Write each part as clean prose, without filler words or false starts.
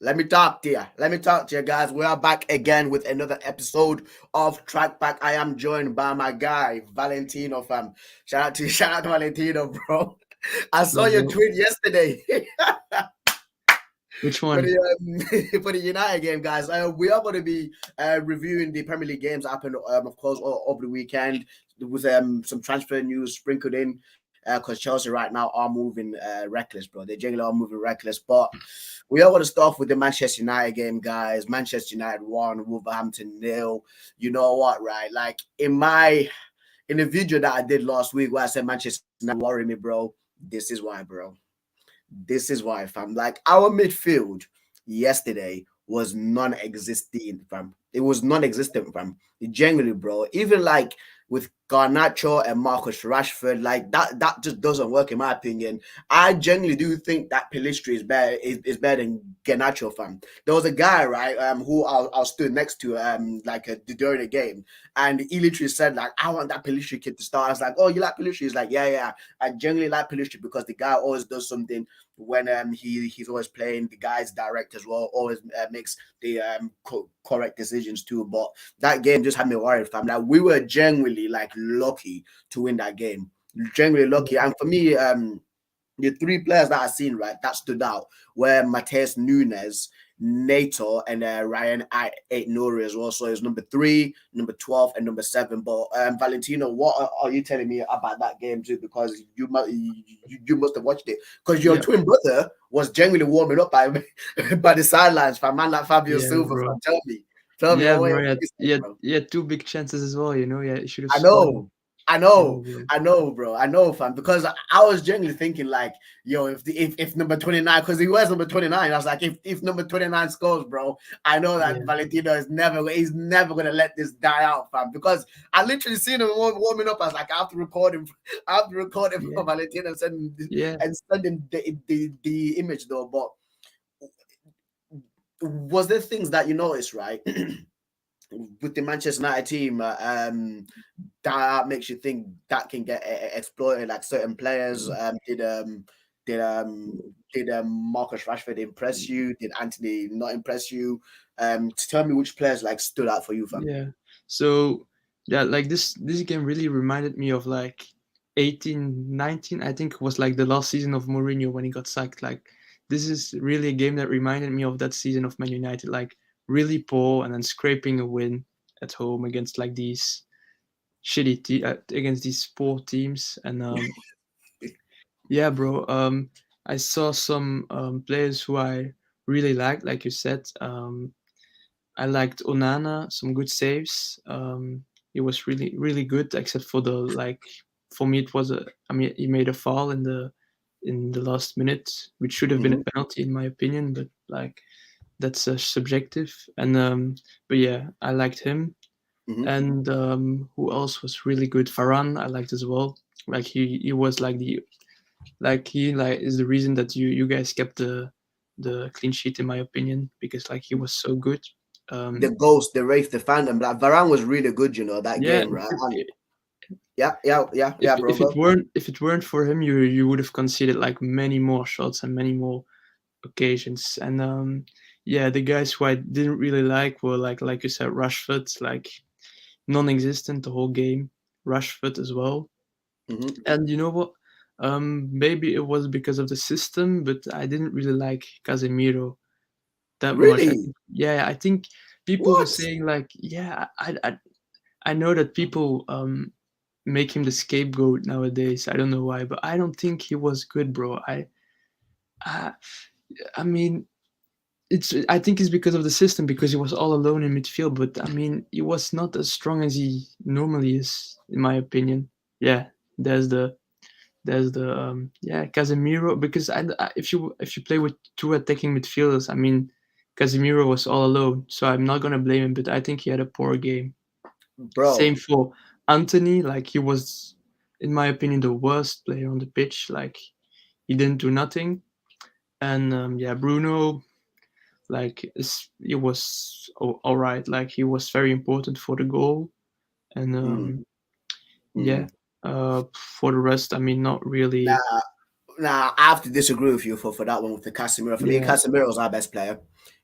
Let me talk to you. Let me talk to you guys. We are back again with another episode of Trackback. I am joined by my guy, Valentino fam. Shout out to Valentino, bro. I What's saw up, your bro? tweet yesterday Which for one? the United game, guys. We are going to be reviewing the Premier League games that happened, of course, over the weekend. There was some transfer news sprinkled in because Chelsea right now are moving reckless, bro. They generally are moving reckless. But we are going to start off with the Manchester United game, guys. Manchester United won, Wolverhampton nil. You know what, right? Like in the video that I did last week where I said Manchester United worry me, bro. This is why, bro. This is why, fam. Like our midfield yesterday was non-existent, fam. It was non-existent, fam. Genuinely, bro. Even like with Garnacho and Marcus Rashford, like that just doesn't work in my opinion. I genuinely do think that Pelistri is better than Garnacho, fam. There was a guy, right, who I stood next to during the game, and he literally said like, I want that Pelistri kid to start. I was like, oh, you like Pelistri? He's like, yeah. I genuinely like Pelistri because the guy always does something when he's always playing. The guy's direct as well, always makes the correct decisions too. But that game just had me worried, fam. Like we were genuinely like lucky to win that game, genuinely lucky. And for me, the three players that I seen right that stood out were Mateus Nunes, Nato, and Ryan Ait Nouri as well. So it's number 3, number 12, and number 7. But Valentino, what are you telling me about that game too? Because you must have watched it. Because your Yeah, twin brother was genuinely warming up by by the sidelines for a man like Fabio yeah, Silva. bro. Tell me, Yeah, what bro. you saying, bro? He had two big chances as well. Yeah, he should have I scored. know. I Yeah, know, bro. I know, bro. I know, fam. Because I was genuinely thinking, like, yo, if number 29, because he was number 29, I was like, if number 29 scores, bro, I know that Yeah, Valentino he's never gonna let this die out, fam. Because I literally seen him warming up. I was like, I have to record him, yeah, for Valentino yeah. and send him the image though. But was there things that you noticed, right? With the Manchester United team, that makes you think that can get exploited. Like certain players, did Marcus Rashford impress you? Did Anthony not impress you? Tell me which players like stood out for you, fam. Yeah. So yeah, like this game really reminded me of like 18-19. I think it was like the last season of Mourinho when he got sacked. Like this is really a game that reminded me of that season of Man United. Like really poor and then scraping a win at home against like these against these poor teams. And yeah, bro. I saw some players who I really liked, like you said. I liked Onana, some good saves. He was really good, except for the like. For me, it was a. I mean, he made a foul in the last minute, which should have been Mm-hmm, a penalty in my opinion. But like, that's subjective. And but yeah, I liked him. mm-hmm. And who else was really good? Varane, I liked as well. Like he was like he like is the reason that you guys kept the clean sheet in my opinion because like he was so good. The Um, ghost, the Wraith, the Phantom. Like Varane was really good, that yeah, game, right? And yeah, bro. if it weren't for him, you would have conceded like many more shots and many more occasions. And yeah, the guys who I didn't really like were like you said, Rashford, like non-existent the whole game. Rashford as well. Mm-hmm. And you know what? Maybe it was because of the system, but I didn't really like Casemiro that much. I Really? think, yeah, I think people were What? saying like, yeah, I know that people make him the scapegoat nowadays. I don't know why, but I don't think he was good, bro. I, I mean, I think it's because of the system because he was all alone in midfield. But I mean, he was not as strong as he normally is, in my opinion. Yeah, there's the yeah Casemiro because if you play with two attacking midfielders, I mean, Casemiro was all alone, so I'm not gonna blame him. But I think he had a poor game. Same Bro. for Anthony. Like he was, in my opinion, the worst player on the pitch. Like he didn't do nothing. And yeah, Bruno, like he was all right. Like he was very important for the goal. And Mm, yeah, mm. for the rest, I mean, not really. Nah, Nah, I have to disagree with you for that one with the Casemiro. For me, Yeah, Casemiro was our best player.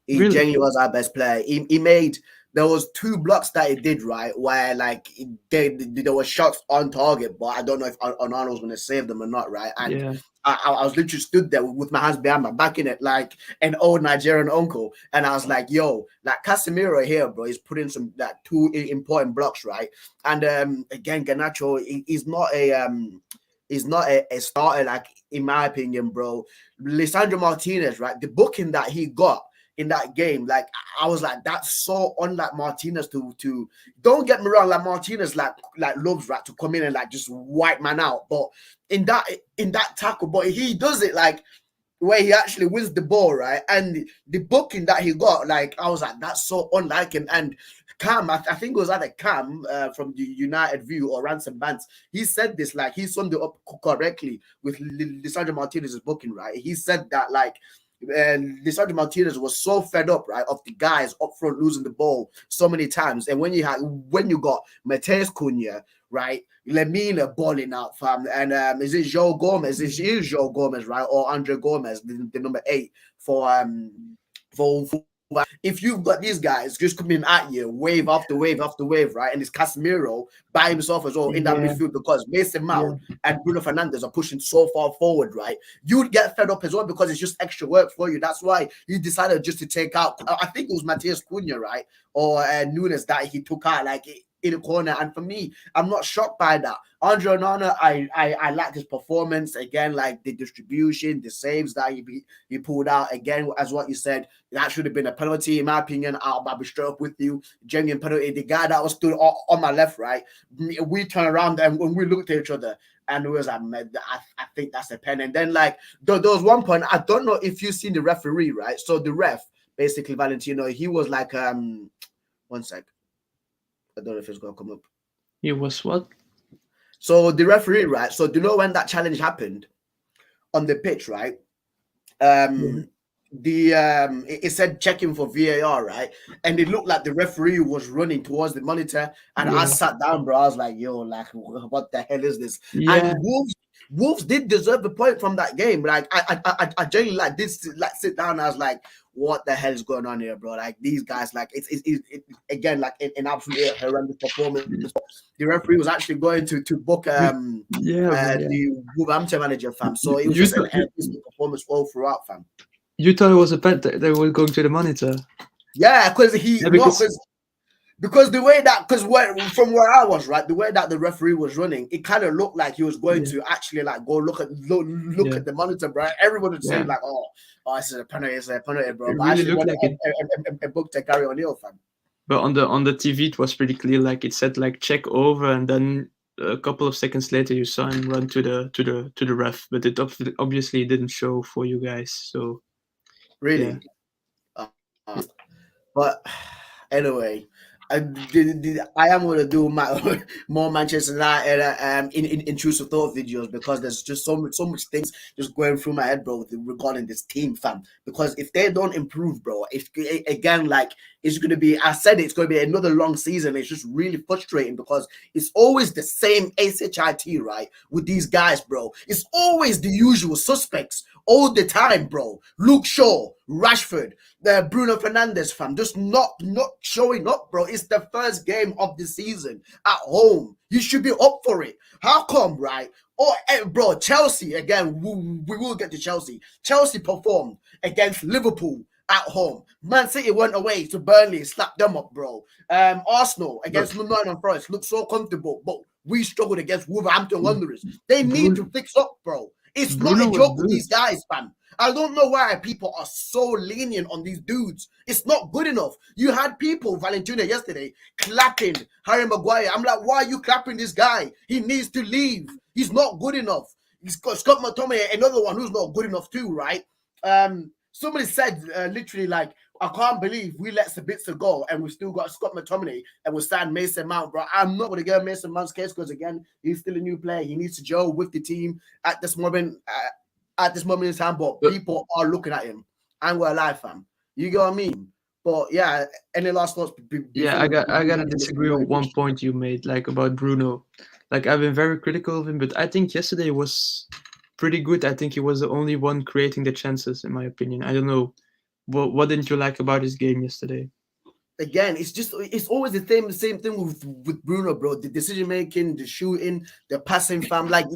He really. genuinely was our best player. He made there was two blocks that he did right where like there were shots on target, but I don't know if Onana was going to save them or not, right? And Yeah, I was literally stood there with my hands behind my back in it like an old Nigerian uncle, and I was like, "Yo, like Casemiro here, bro, he's putting some like two important blocks, right?" And again, Garnacho, he's not a starter, like in my opinion, bro. Lisandro Martinez, right? The booking that he got in that game, like I was like, that's so unlike Martinez to don't get me wrong, like Martinez like loves right to come in and like just wipe man out. But in that tackle, but he does it like where he actually wins the ball, right? And the booking that he got, like I was like, that's so unlike him. And Cam, I think it was either Cam from the United View or Ransom Bants. He said this, like he summed it up correctly with Lisandro Martinez's booking, right? He said that like Lisandro Martinez was so fed up, right, of the guys up front losing the ball so many times, and when you got Mateus Cunha, right, Lemina balling out, fam, and is it Joe Gomez? It is Joe Gomez, right, or Andre Gomez, the number 8 for if you've got these guys just coming at you, wave after wave after wave, right? And it's Casemiro by himself as well in that yeah, midfield because Mason yeah, Mount and Bruno Fernandes are pushing so far forward, right? You'd get fed up as well because it's just extra work for you. That's why he decided just to take out, I think it was Mateus Cunha, right? Or Nunes that he took out like in the corner. And for me, I'm not shocked by that. Andre Onana, I like his performance again, like the distribution, the saves that he pulled out again, as what you said. That should have been a penalty, in my opinion. I'll be straight up with you. Genuine penalty. The guy that was stood on my left, right? We turned around and when we looked at each other, and it was like, I think that's a pen. And then like there was one point, I don't know if you've seen the referee, right? So the ref, basically Valentino, he was like one sec. I don't know if it's gonna come up. he was what? So the referee, right? So do you know when that challenge happened on the pitch, right? Yeah, Um it said checking for VAR, right? And it looked like the referee was running towards the monitor. And I yeah, sat down, bro. I was like, yo, like what the hell is this? And yeah, Wolves did deserve the point from that game. Like I genuinely like this like sit down. I was like, what the hell is going on here, bro? Like these guys, like it's again like an absolutely horrendous performance. The referee was actually going to book you, yeah, bro, yeah. the Wolverhampton manager, fam. So it was You just an thought you, abysmal performance all throughout, fam. you thought it was a pet that they were going to the monitor. Yeah, because he Yeah, not because because the way that from where I was, right, the way that the referee was running, it kind of looked like he was going yeah, to actually like go look yeah, at the monitor, bro. Everyone would say yeah. like, oh, this is a penalty, bro. It But I really actually looked wanted like it. a book to carry on, fam. But on the TV, it was pretty clear. Like it said, like check over, and then a couple of seconds later, you saw him run to the ref. But it obviously didn't show for you guys. So yeah, Really. Uh, uh, but anyway, I am going to do my more Manchester United in intrusive thought videos because there's just so much things just going through my head, bro, regarding this team, fam. Because if they don't improve, bro, if again like it's going to be, I said it's going to be another long season. It's just really frustrating because it's always the same shit, right, with these guys, bro. It's always the usual suspects all the time, bro. Luke Shaw, Rashford, the Bruno Fernandes, fam, just not showing up, bro. It's the first game of the season at home. You should be up for it. How come, right? Oh, bro, Chelsea again. We will get to Chelsea. Chelsea performed against Liverpool at home. Man City went away to Burnley, slapped them up, bro. Arsenal but against Nottingham Forest looked so comfortable, but we struggled against Wolverhampton Wanderers. They need Bruno, to fix up, bro. It's not Bruno a was joke with good. these guys, fam. I don't know why people are so lenient on these dudes. It's not good enough. You had people, Valentina, yesterday, clapping Harry Maguire. I'm like, why are you clapping this guy? He needs to leave. He's not good enough. He's got Scott McTominay, another one who's not good enough too, right? Somebody said literally like, I can't believe we let Sabitzer go and we still got Scott McTominay and we signed Mason Mount, bro. I'm not going to get Mason Mount's case because again, he's still a new player. He needs to gel with the team at this moment. At this moment in time, but But people are looking at him. And we're alive, fam. You get what I mean? But yeah, any last thoughts yeah, before we I gotta get into disagree on one point you made, like about Bruno. Like I've been very critical of him, but I think yesterday was pretty good. I think he was the only one creating the chances, in my opinion. I don't know. What didn't you like about his game yesterday? Again, it's always the same thing with Bruno, bro. The decision making, the shooting, the passing, fam. Like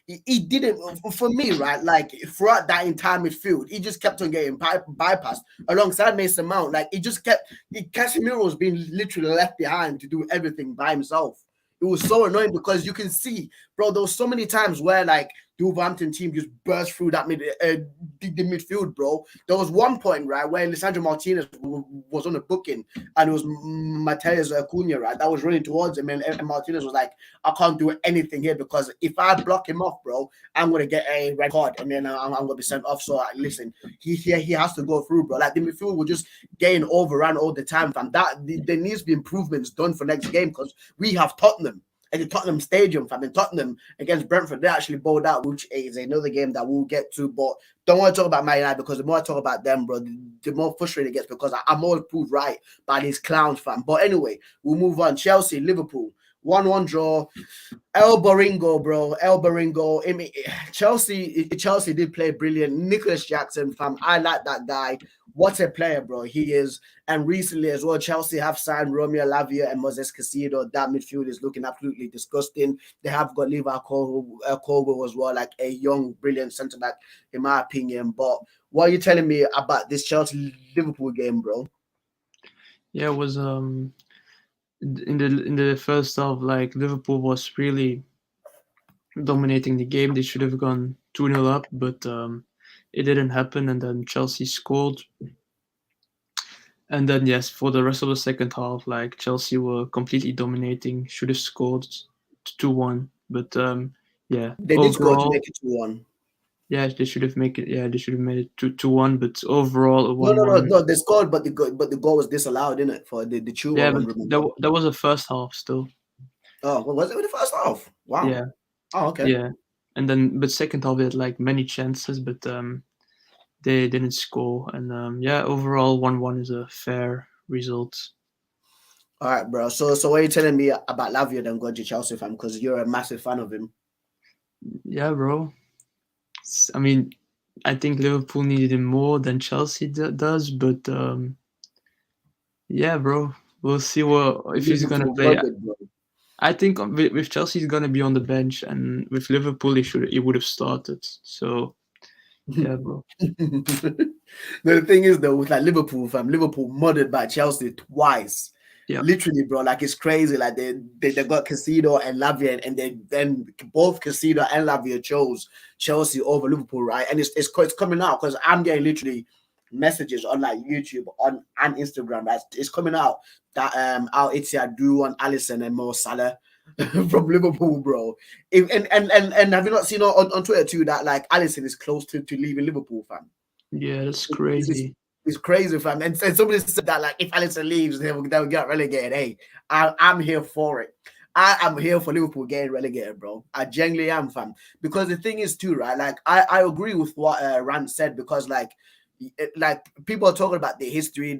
he didn't for me, right? Like throughout that entire midfield, he just kept on getting bypassed alongside Mason Mount. Like Casemiro was being literally left behind to do everything by himself. It was so annoying because you can see, bro. There was so many times where like the Wolverhampton team just burst through that the midfield, bro. There was one point, right, where Lisandro Martinez was on a booking and it was Mateus Acuna, right, that was running towards him, and Martinez was like, I can't do anything here because if I block him off, bro, I'm going to get a red card and then I'm going to be sent off. So, listen, he has to go through, bro. Like, the midfield were just getting overrun all the time, fam. There needs to be improvements done for next game because we have Tottenham at the Tottenham Stadium, fam. In Tottenham against Brentford, they actually bowled out, which is another game that we'll get to. But don't want to talk about Man United because the more I talk about them, bro, the more frustrated it gets because I'm always proved right by these clowns, fam. But anyway, we'll move on. Chelsea, Liverpool, 1-1 draw. El Baringo, bro. El Baringo. I mean, Chelsea did play brilliant. Nicholas Jackson, fam. I like that guy. What a player, bro. He is. And recently as well, Chelsea have signed Romeo Lavia and Moses Casido. That midfield is looking absolutely disgusting. They have got Levi Colwill as well, like a young, brilliant centre back, in my opinion. But what are you telling me about this Chelsea Liverpool game, bro? Yeah, it was in the first half, like Liverpool was really dominating the game. They should have gone 2-0 up, but it didn't happen, and then Chelsea scored. And then yes, for the rest of the second half, like Chelsea were completely dominating. Should have scored 2-1, but yeah, They did score to overall, make it 2-1. yeah, they should have make it. Yeah, they should have made it 2-1, but overall a No, no, no, 1-1. no. They scored, but the goal was disallowed, didn't it? For the Chua Yeah, one, but remember? that was the first half still. Oh, what was it with the first half? Wow. Yeah, Oh, okay. yeah, and then but second half they had like many chances, but they didn't score, and yeah, overall 1-1 is a fair result. All right, bro. So what are you telling me about Lavia then, Godji Chelsea fan? Because you're a massive fan of him. Yeah, bro. I mean, I think Liverpool needed him more than Chelsea does, but yeah, bro. We'll see what if he's gonna Liverpool play. rugged, bro. I think with Chelsea he's gonna be on the bench, and with Liverpool he would have started. So yeah, bro. The thing is though, with like Liverpool, fam, Liverpool murdered by Chelsea twice. Yeah, Literally, bro, like it's crazy. Like they got Casido and Lavia, and they then both Casido and Lavia chose Chelsea over Liverpool, right? And it's coming out because I'm getting literally messages on like YouTube on and Instagram. That it's coming out that Al Ittihad do want Alisson and Mo Salah from Liverpool, bro. And have you not seen on Twitter too that like Alisson is close to leaving Liverpool, fam? yeah, that's It's just crazy. it's crazy, fam. And somebody said that like if Alisson leaves, they'll get relegated. Hey, I'm here for it. I am here for Liverpool getting relegated, bro. I genuinely am, fam. Because the thing is too, right? Like I agree with what Rand said because like people are talking about the history,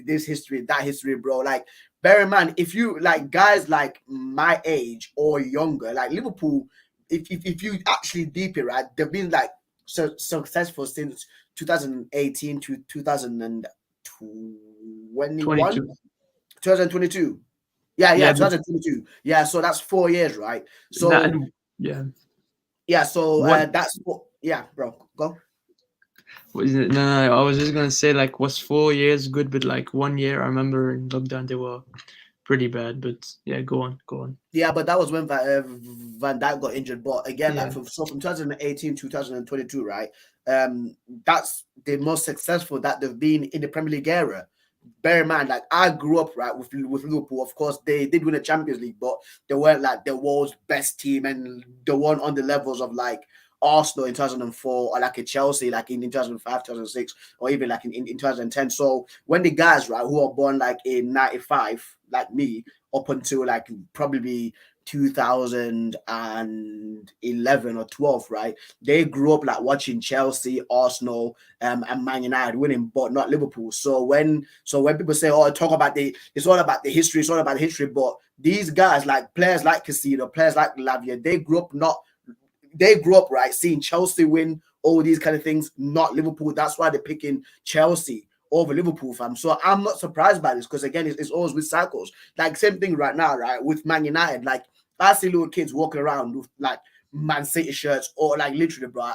this history, that history, bro. Like bear in mind, if you like guys like my age or younger, like Liverpool, if you actually deep it, right, they've been like successful since 2018 to 2021, 22. 2022. Yeah, Yeah, but 2022. Yeah, so that's 4 years, right? that So and yeah. yeah, so What that's what. Yeah, bro, go. was it? No, no, I was just gonna say like was 4 years good, but like 1 year I remember in lockdown they were pretty bad. But yeah, go on. Yeah, but that was when Van Dijk got injured. But again, Yeah, from 2018 2022, right? That's the most successful that they've been in the Premier League era. Bear in mind, like I grew up right with Liverpool. Of course, they did win a Champions League, but they weren't like the world's best team, and they weren't on the levels of like Arsenal in 2004 or like a Chelsea like in 2005, 2006, or even like in 2010. So when the guys right who are born like in 95, like me, up until like probably 2011 or 12, right? They grew up like watching Chelsea, Arsenal, and Man United winning, but not Liverpool. So when people say, "Oh, talk about it's all about the history, it's all about the history," but these guys, like players like Casino, players like Lavia, they grew up not they grew up right seeing Chelsea win all these kind of things, not Liverpool. That's why they're picking Chelsea over Liverpool, fam. So I'm not surprised by this because again, it's always with cycles. Like same thing right now, right? With Man United, like I see little kids walking around with like Man City shirts, or like literally, bro.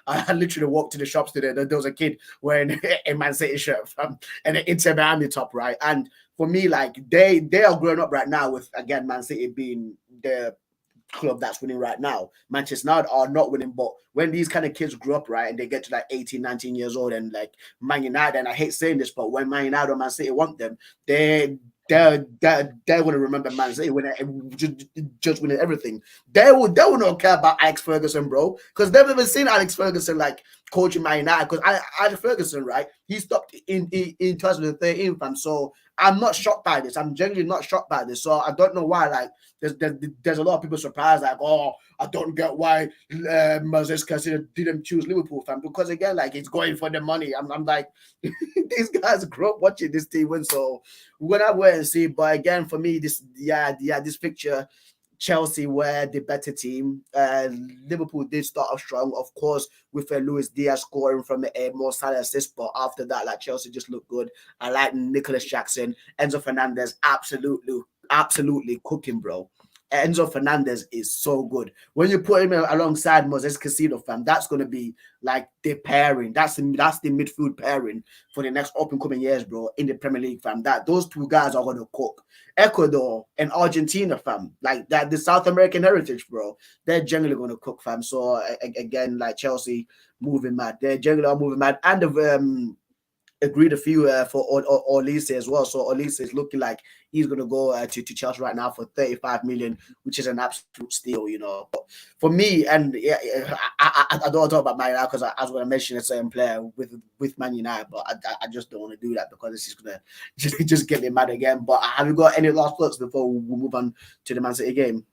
I literally walked to the shops today. There was a kid wearing a Man City shirt and an Inter Miami top, right? And for me, like they are growing up right now with again Man City being the club that's winning right now. Manchester United are not winning, but when these kind of kids grow up, right, and they get to like 18, 19 years old, and like Man United, and I hate saying this, but when Man United or Man City want them, they're going to remember Man City when just winning everything. They will not care about Alex Ferguson, bro, because they've never seen Alex Ferguson like coaching Man United. Because Alex Ferguson, right, he stopped in 2013, fam. So I'm not shocked by this. I'm genuinely not shocked by this. So I don't know why. Like, there's a lot of people surprised. Like, oh, I don't get why Moses Casino didn't choose Liverpool, fam. Because again, like, it's going for the money. I'm like, these guys grew up watching this team win. So we're gonna wait and see. But again, for me, this picture. Chelsea were the better team. Liverpool did start off strong, of course, with Luis Diaz scoring from a more Salah assist. But after that, like Chelsea just looked good. I like Nicholas Jackson, Enzo Fernandez, absolutely cooking, bro. Enzo Fernandez is so good. When you put him alongside Moses Casino, fam, that's going to be like the pairing. That's the midfield pairing for the next up and coming years, bro, in the Premier League, fam. That those two guys are going to cook. Ecuador and Argentina, fam, like that, the South American heritage, bro. They're generally going to cook, fam. So again, like Chelsea moving mad. They're generally are moving mad, and the agreed a few for Olise as well. So Olise is looking like he's going to go to Chelsea right now for 35 million, which is an absolute steal, you know. But for me, and yeah, I don't want to talk about Man United because I was going to mention a certain player with Man United, but I just don't want to do that because it's just going to just get me mad again. But have you got any last thoughts before we move on to the Man City game?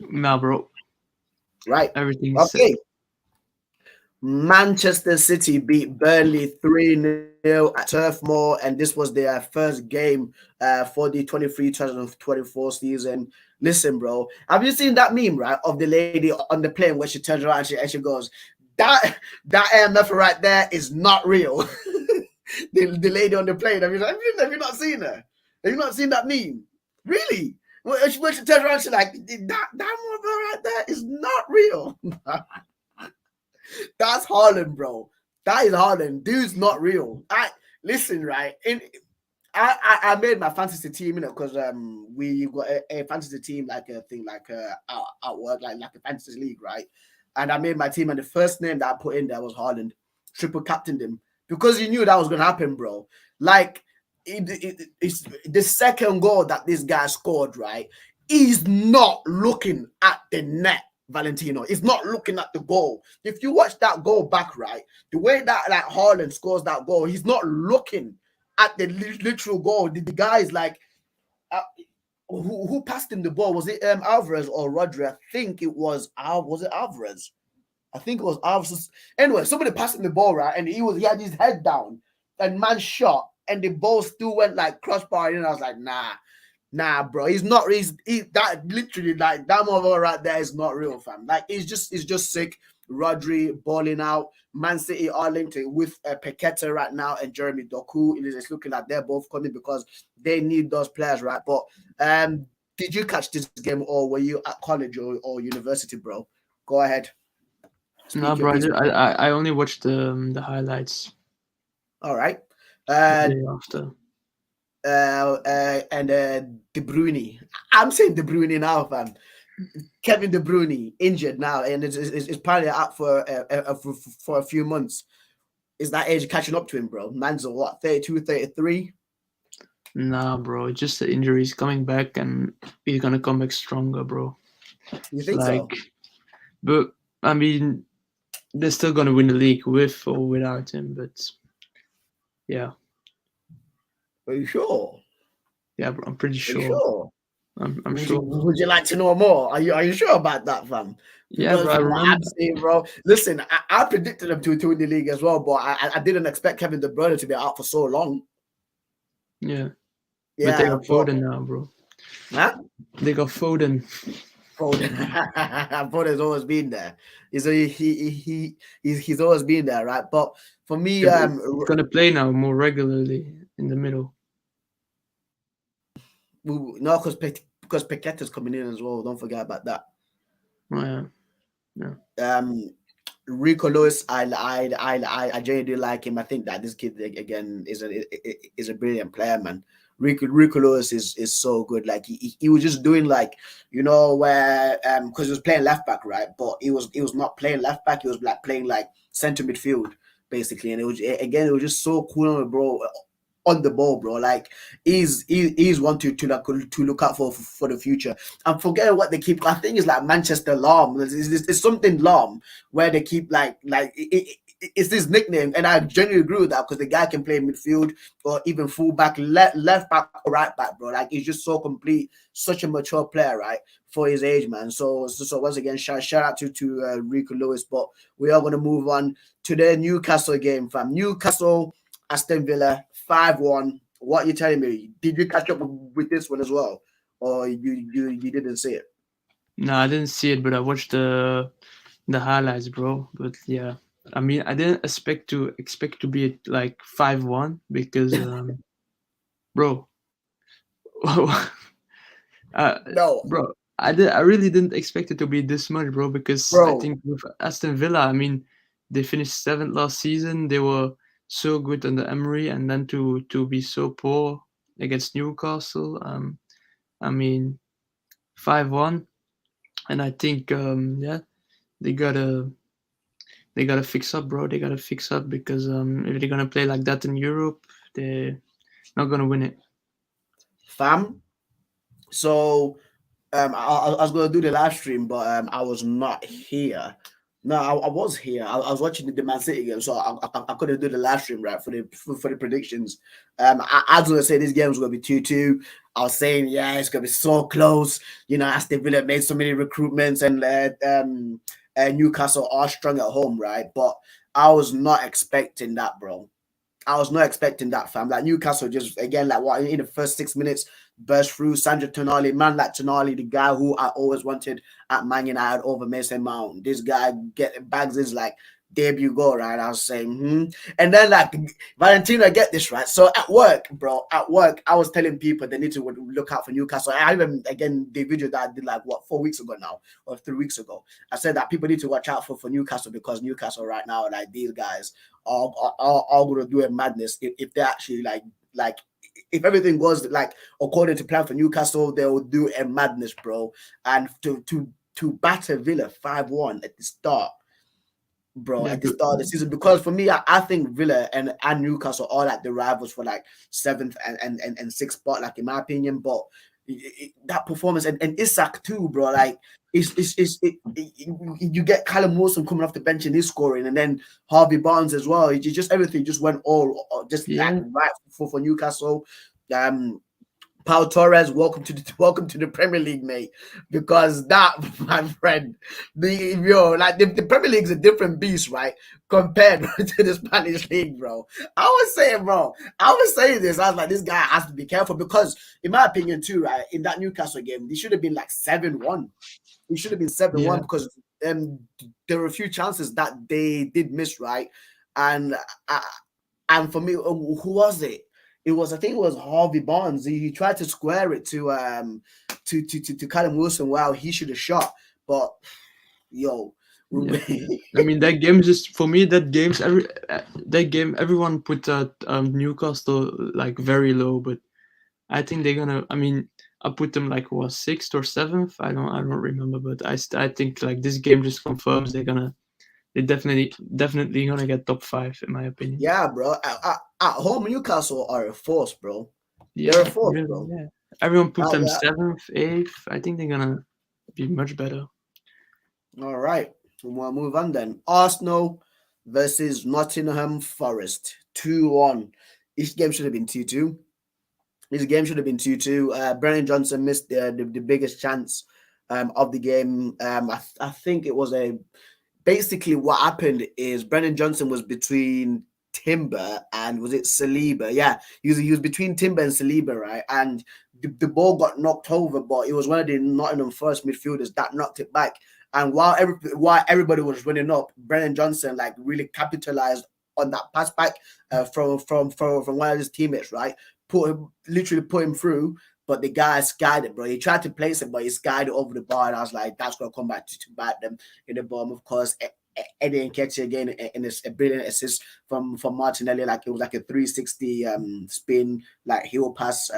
Nah, bro. Right. Everything's Okay. set. Manchester City beat Burnley 3-0 at Turf Moor, and this was their first game for the 23-2024 season. Listen, bro, have you seen that meme, right, of the lady on the plane where she turns around and she goes, that AMF right there is not real. the lady on the plane, have you not seen her? Have you not seen that meme? Really? When she turns around, she's like, that mother right there is not real. That's Haaland, bro. That is Haaland. Dude's not real. Listen, right? I made my fantasy team, you know, because we got a fantasy team like a thing like at work, like a fantasy league, right? And I made my team, and the first name that I put in there was Haaland. Triple captained him because he knew that was gonna happen, bro. Like it's the second goal that this guy scored, right? He's not looking at the net. Valentino is not looking at the goal. If you watch that goal back, right, the way that like Haaland scores that goal, he's not looking at the literal goal. The guy is like, who passed him the ball? Was it Alvarez or Rodri? I think it was Alvarez? I think it was Alvarez. Anyway, somebody passed him the ball, right, and he had his head down, and man shot, and the ball still went like crossbar, and I was like, nah, bro. He's not. That literally like that mother right there is not real, fam. Like it's just sick. Rodri balling out. Man City are linked with Paqueta right now and Jeremy Doku. It's looking like they're both coming because they need those players, right? But did you catch this game or were you at college or university, bro? Go ahead. No, bro. I only watched the highlights. All right. The day after. And De Bruyne. I'm saying De Bruyne now, fam. Kevin De Bruyne injured now, and it's probably out for a few months. Is that age catching up to him, bro? Man's what, 32, 33? Nah, bro. Just the injury. He's coming back, and he's gonna come back stronger, bro. You think so? But I mean, they're still gonna win the league with or without him. But yeah. Are you sure? Yeah, bro, I'm pretty sure. Are you sure? I'm sure. Would you like to know more? Are you sure about that, fam? Yeah, bro. I remember. Bro. Listen, I predicted them to win the league as well, but I didn't expect Kevin De Bruyne to be out for so long. Yeah. But they got Foden now, bro. Huh? They got Foden. Foden's always been there. He's always been there, right? But for me, Yeah, but he's gonna play now more regularly in the middle. no, because Paqueta's coming in as well. Don't forget about that. Oh, yeah, yeah, Um, Rico Lewis, I genuinely like him. I think that this kid again is a brilliant player, man. Rico Lewis is so good. Like he was just doing like where because he was playing left back, right? But he was not playing left back. He was like playing like center midfield basically, and it was just so cool, bro. On the ball, bro. Like he's one to look out for the future. I'm forgetting what they keep. I think it's like Manchester Lam. It's something Lam where they keep it's this nickname, and I genuinely agree with that because the guy can play midfield or even fullback, left back or right back, bro. Like he's just so complete, such a mature player, right, for his age, man. So once again, shout out to Rico Lewis. But we are gonna move on to the Newcastle game, fam. Newcastle, Aston Villa, 5-1. What are you telling me? Did you catch up with this one as well, or you didn't see it? no, I didn't see it, but I watched the highlights, bro. But yeah, I mean, I didn't expect to be at like 5-1 because, bro, uh, No, bro, I really didn't expect it to be this much, bro. Because I bro. think with Aston Villa, I mean, they finished seventh last season. They were so good under Emery, and then to be so poor against Newcastle. I mean, 5-1, and I think yeah, they gotta they gotta fix up, bro. They gotta fix up because if they're gonna play like that in Europe, they're not gonna win it. Fam. So I was gonna do the live stream, but I was not here. No, I was here. I was watching the Man City game, so I couldn't do the live stream right for the predictions. I was gonna say this game was gonna be 2-2. I was saying, yeah, it's gonna be so close. Aston Villa made so many recruitments, and Newcastle are strong at home, right? But I was not expecting that, bro. I was not expecting that, fam. Like Newcastle just again, like what in the first 6 minutes, burst through Sandro Tonali, man like Tonali, the guy who I always wanted at Man United over Mason Mount. This guy get bags his like debut goal, right? I was saying, and then like Valentino, get this right. So at work, bro, at work, I was telling people they need to look out for Newcastle. I even again the video that I did like what 4 weeks ago now or 3 weeks ago. I said that people need to watch out for Newcastle because Newcastle right now, like these guys are going to do a madness if they actually like if everything goes like according to plan for Newcastle, they will do a madness, bro. And to batter Villa 5-1 at the start, bro, Yeah, at the but start of the season. Because for me, I think Villa and Newcastle are like the rivals for like seventh and sixth spot, like in my opinion. But that performance and Isak too, bro. Like you get Callum Wilson coming off the bench and he's scoring, and then Harvey Barnes as well. It just everything just went all just like yeah, right for Newcastle. Pau Torres, welcome to the Premier League, mate. Because that, my friend, the Premier League's a different beast, right? Compared to the Spanish league, bro. I was saying this. I was like, this guy has to be careful because, in my opinion, too, right? In that Newcastle game, they should have been like 7-1. It should have been 7-1 yeah, because there were a few chances that they did miss, right? And uh, and for me, who was it? I think it was Harvey Barnes. He tried to square it to Callum Wilson. Wow, he should have shot, but yo, yeah. I mean, that game just for me. That game, everyone put Newcastle like very low, but I think they're gonna. I mean, I put them like what, sixth or seventh. I don't remember, but I think like this game just confirms they definitely gonna get top five in my opinion. yeah, bro. At home, Newcastle are a force, bro. They're a Yeah, force, really, bro. yeah. Everyone put them Yeah. seventh, eighth. I think they're gonna be much better. All right, we'll move on then. Arsenal versus Nottingham Forest, 2-1. This game should have been 2-2. This game should have been 2-2. Brennan Johnson missed the biggest chance of the game. I think it was basically what happened is Brennan Johnson was between Timber and was it Saliba? Yeah, he was between Timber and Saliba, right? And the ball got knocked over, but it was one of the Nottingham Forest midfielders that knocked it back. And while everybody was running up, Brennan Johnson like really capitalized on that pass back from one of his teammates, right? Literally put him through, but the guy skied it, bro. He tried to place it, but he skied it over the bar, and I was like, that's gonna come back to bite them in the bottom. Of course, Eddie Nketiah again in a brilliant assist from Martinelli, like it was like a 360 spin, like heel pass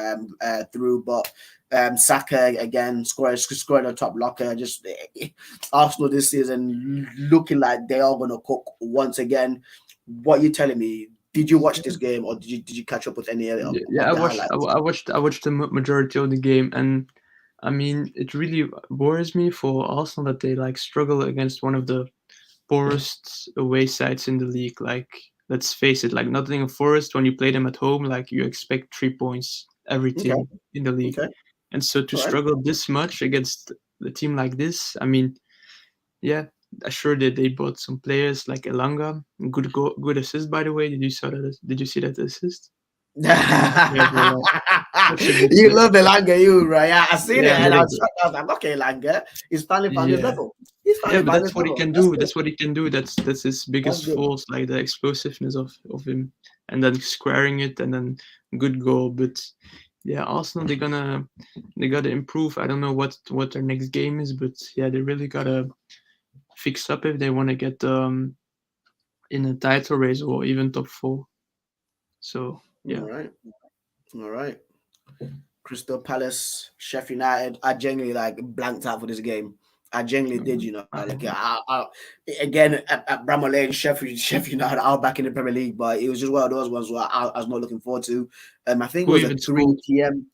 through, but Saka again scoring a top locker. Just Arsenal this season looking like they are gonna cook once again. What are you telling me? Did you watch this game, or did you catch up with any of Yeah, the highlights? I watched the majority of the game, and I mean, it really worries me for Arsenal that they like struggle against one of the poorest away sides in the league. Like, let's face it, like Nottingham Forest, when you play them at home, like you expect 3 points every Okay, team in the league, okay, and so to all right. struggle this much against a team like this, I mean, yeah, sure that they bought some players like Elanga, good assist by the way. Did you see that assist? Yeah, bro, like, such a good You player. love Elanga, you right? Yeah, I seen it, Yeah, a and I little was, bit. I was like, okay, Elanga, he's finally found his Yeah. level. He's Yeah, finally but found that's his what he level. can That's do. good. That's what he can do. That's his That's biggest good. force, like the explosiveness of him, and then squaring it, and then good goal. But yeah, Arsenal they gotta improve. I don't know what their next game is, but yeah, they really gotta fix up if they want to get in a title race or even top four. So All yeah. right, all right. Crystal Palace, Sheffield United. I genuinely like blanked out for this game. I genuinely did, you know. Like again at Bramall Lane, Sheffield United are back in the Premier League, but it was just one of those ones where I was not looking forward to. I think it Who was a even scored? 3 p.m.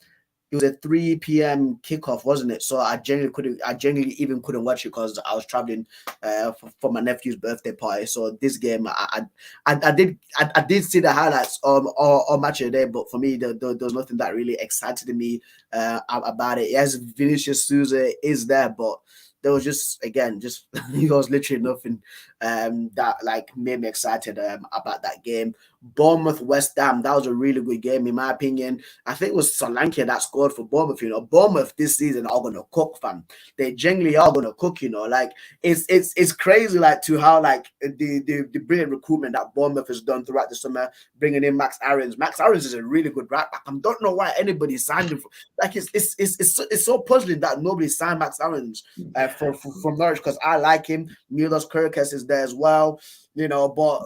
It was a 3 p.m. kickoff, wasn't it? So I genuinely even couldn't watch it because I was traveling for my nephew's birthday party. So this game, I did see the highlights or match of the day, but for me, there was nothing that really excited me about it. Yes, Vinicius Souza is there, but there was just again just it was literally nothing that like made me excited about that game. Bournemouth West Ham, that was a really good game in my opinion. I think it was Solanke that scored for Bournemouth. You know, Bournemouth this season are gonna cook, fam. They genuinely are gonna cook. You know, like it's crazy, like to how like the brilliant recruitment that Bournemouth has done throughout the summer, bringing in Max Aarons. Max Aarons is a really good right back. I don't know why anybody signed him. Like it's so puzzling that nobody signed Max Aarons from Norwich because I like him. Milos Kirkes is there as well. You know, but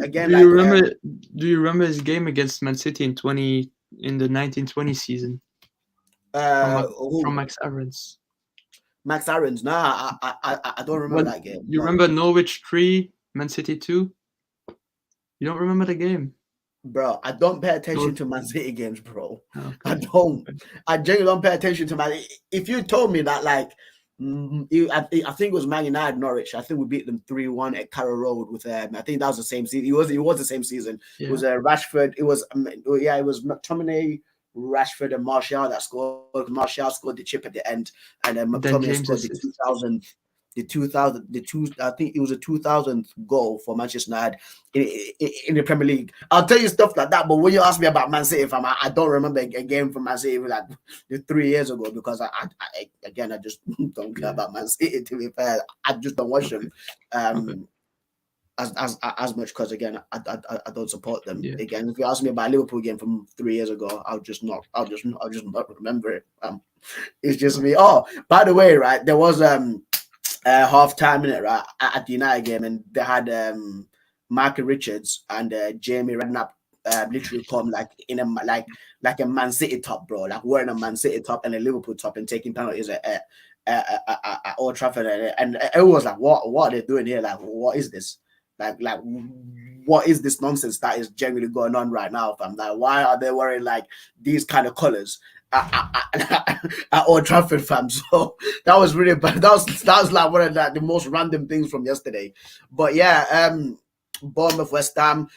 again, Do you like remember? Do you remember his game against Man City in the 1920 season from from who Max Aarons? Max Aarons. Nah, I don't remember When that game. you No, remember Norwich 3, Man City 2? You don't remember the game? bro, I don't pay attention Nor- to Man City games, bro. I Okay. don't. Okay. I genuinely don't pay attention to Man. If you told me that, like, I think it was Man United Norwich. I think we beat them 3-1 at Carrow Road with. I think that was the same season. It was the same season. It Yeah. was Rashford. It was yeah. It was McTominay, Rashford, and Martial that scored. Martial scored the chip at the end, and then Dan McTominay James scored the assist. 2000 I think it was a 2000th goal for Manchester United in the Premier League. I'll tell you stuff like that, but when you ask me about Man City, I don't remember a game from Man City like 3 years ago because I just don't care Yeah. about Man City. To be fair, I just don't watch them Okay. Okay. as much because again, I don't support them. Yeah. Again, if you ask me about a Liverpool game from 3 years ago, I'll just not remember it. It's just me. Oh, by the way, right, there was half time in it, right, at the United game, and they had Michael Richards and Jamie Redknapp literally come like in a like a Man City top, bro, like wearing a Man City top and a Liverpool top and taking penalties at Old Trafford, and it was like, what are they doing here? Like, what is this? Like what is this nonsense that is generally going on right now, fam? Like, why are they wearing like these kind of colors at Old Trafford, fam? So that was really bad. That was like one of the most random things from yesterday. But yeah, Bournemouth, West Ham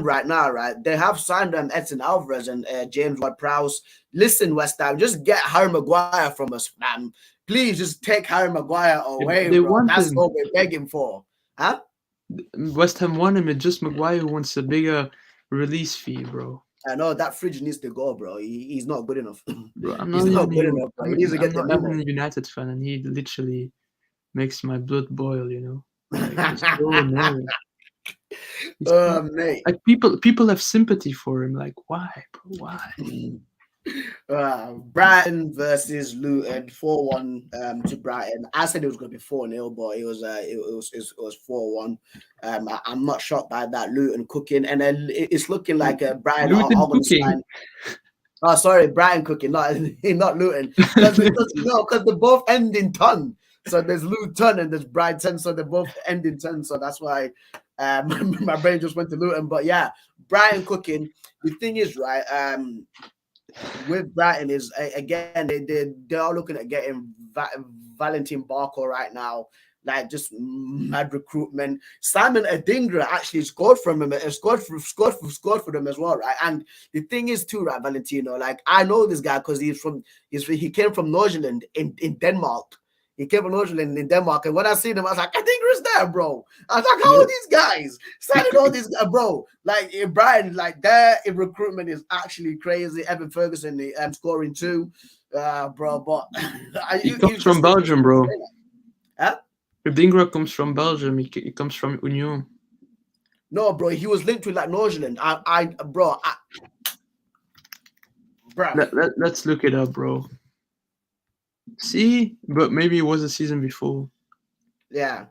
right now, right? They have signed Edson Alvarez and James Ward-Prowse. Listen, West Ham, just get Harry Maguire from us, man. Please just take Harry Maguire away, They bro. want That's him. all we're begging for, huh? West Ham won him. It's just Maguire who wants a bigger release fee, bro. I know that fridge needs to go, bro. He's not good enough. Bro, He's not good enough, bro. He needs to I'm get the not even memo. a United fan, and he literally makes my blood boil. Like it's so annoying. He's Mate. like people have sympathy for him. Like why, bro? Why? Brighton versus Luton, 4-1 to Brighton. I said it was going to be 4-0, but it was 4-1. I'm not shocked by that. Luton cooking, and then it's looking like Brighton Luton are going to cooking. sign. Oh, sorry, Brighton cooking, not Luton, because they both end in ton. So there's Luton and there's Brighton, so they both end in ton. So that's why my brain just went to Luton. But yeah, Brighton cooking. The thing is, right, with Brighton is again they are looking at getting Valentin Barco right now, like just mad recruitment. Simon Adingra actually scored from him, scored for them as well, right? And the thing is too, right, Valentino, like I know this guy because he came from Norgeland in Denmark. He came from Norgeland in Denmark, and when I seen him, I was like, Adingra's there, bro. I was like, how are these guys signing all these guys, bro? Like in Brighton, like their recruitment is actually crazy. Evan Ferguson scoring 2, bro. But He comes from Belgium, bro. Huh? Dingra comes from Belgium. He comes from Union. No, bro, he was linked with like Norgeland. Bro. Let's look it up, bro. See, but maybe it was the season before. Yeah.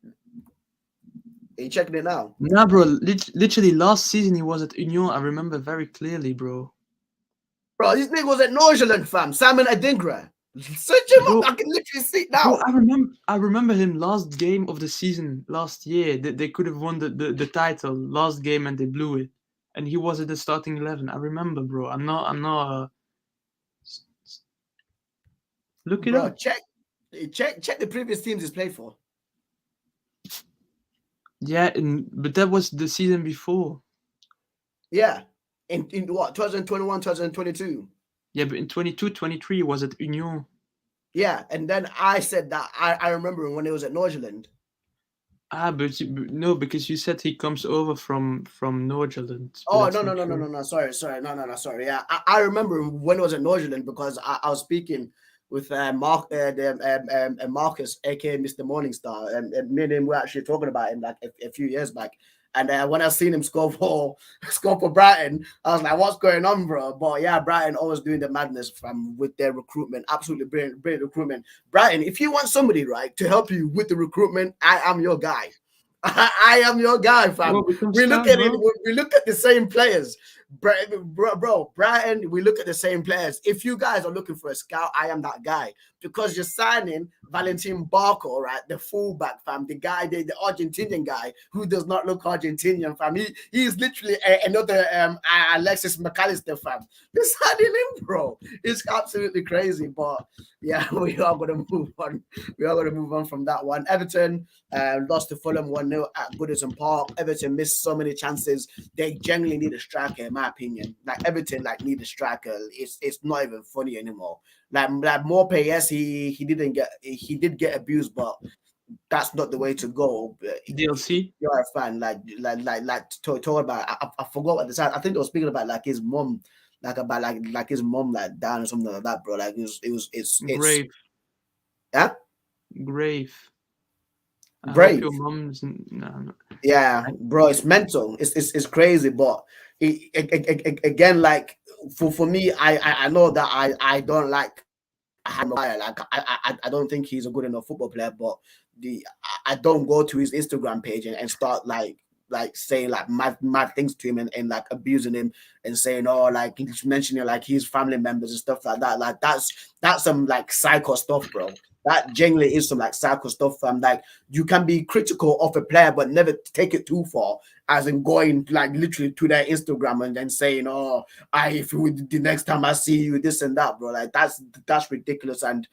Are you checking it now? Nah, bro. Literally last season he was at Union. I remember very clearly, bro. Bro, this nigga was at Norgeland, fam. Simon Adingra. Search him up. I can literally see it now. Bro, I remember him last game of the season last year. They could have won the title last game and they blew it. And he was at the starting 11. I remember, bro. I'm not. Look it up. Check the previous teams he's played for. Yeah, but that was the season before. Yeah. In what, 2021, 2022? Yeah, but in 22-23 he was at Union. Yeah, and then I said that I remember when he was at Norgeland. But no, because you said he comes over from Norgeland. Oh no, sorry, sorry. Yeah, I remember when it was at Norgeland because I was speaking with Marcus, aka Mr. Morningstar, and me and him were actually talking about him like a few years back. And when I seen him score for Brighton, I was like, "What's going on, bro?" But yeah, Brighton always doing the madness with their recruitment. Absolutely brilliant recruitment. Brighton, if you want somebody right to help you with the recruitment, I am your guy. I am your guy, fam. Well, We look at the same players, bro. Brighton, we look at the same players. If you guys are looking for a scout, I am that guy because you're signing Valentin Barco, right? The fullback, fam. The guy, the Argentinian guy who does not look Argentinian, fam. He's literally another Alexis McAllister, fam. They're signing him, bro. It's absolutely crazy, but yeah, we are gonna move on. We are gonna move on from that one. Everton lost to Fulham 1-0 at Goodison Park. Everton missed so many chances. They generally need a striker, in my opinion. Like Everton, need a striker. It's not even funny anymore. Like Morpay, yes, he did get abused, but that's not the way to go. DLC. You're a fan, talk about. I forgot what this. I think they were speaking about like his mom, like his mom down or something like that, bro. Like it's Grave. Yeah. Grave. I Brave. hope your mom's no. Yeah, bro, it's mental. It's crazy, but again, like for me, I know that I don't like Maguire. Like I don't think he's a good enough football player, but I don't go to his Instagram page and start like saying like mad things to him and like abusing him and saying like he's mentioning like his family members and stuff like that. Like that's some like psycho stuff, bro. That genuinely is some like psycho stuff. Like you can be critical of a player, but never take it too far, as in going like literally to their Instagram and then saying, if the next time I see you, this and that, bro. Like that's ridiculous. And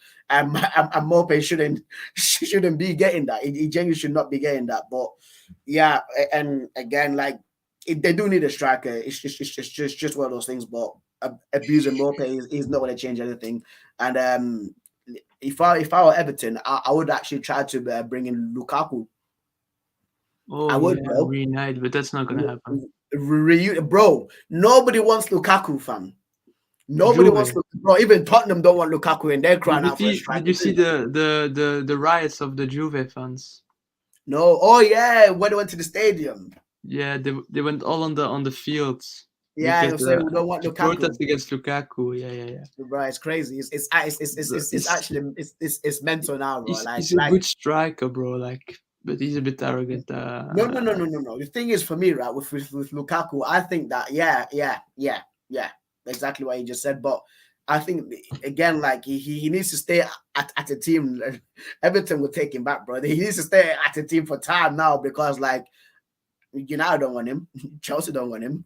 Mope shouldn't be getting that. He genuinely should not be getting that. But yeah, and again, like they do need a striker. It's just one of those things. But abusing Mope is not going to change anything. And if I were Everton, I would actually try to bring in Lukaku. Oh, I would, yeah, bro. reunite, but that's not gonna happen. Bro, nobody wants Lukaku, fam. Nobody wants Juve. Lukaku. Bro, even Tottenham don't want Lukaku, and they're Did crying you out for a see? Did striker you see too. the riots of the Juve fans? No, oh yeah, when they went to the stadium. Yeah, they went all on the fields Yeah, because he'll say we don't want to protest Lukaku. against Lukaku. Yeah, yeah, yeah. Bro, it's crazy. It's He's actually it's mental now, bro. he's a good striker, bro. Like, but he's a bit arrogant. No. The thing is, for me, right, with Lukaku, I think that yeah, exactly what you just said. But I think again, like he needs to stay at a team. Everton will take him back, bro. He needs to stay at a team for time now because like United don't want him, Chelsea don't want him,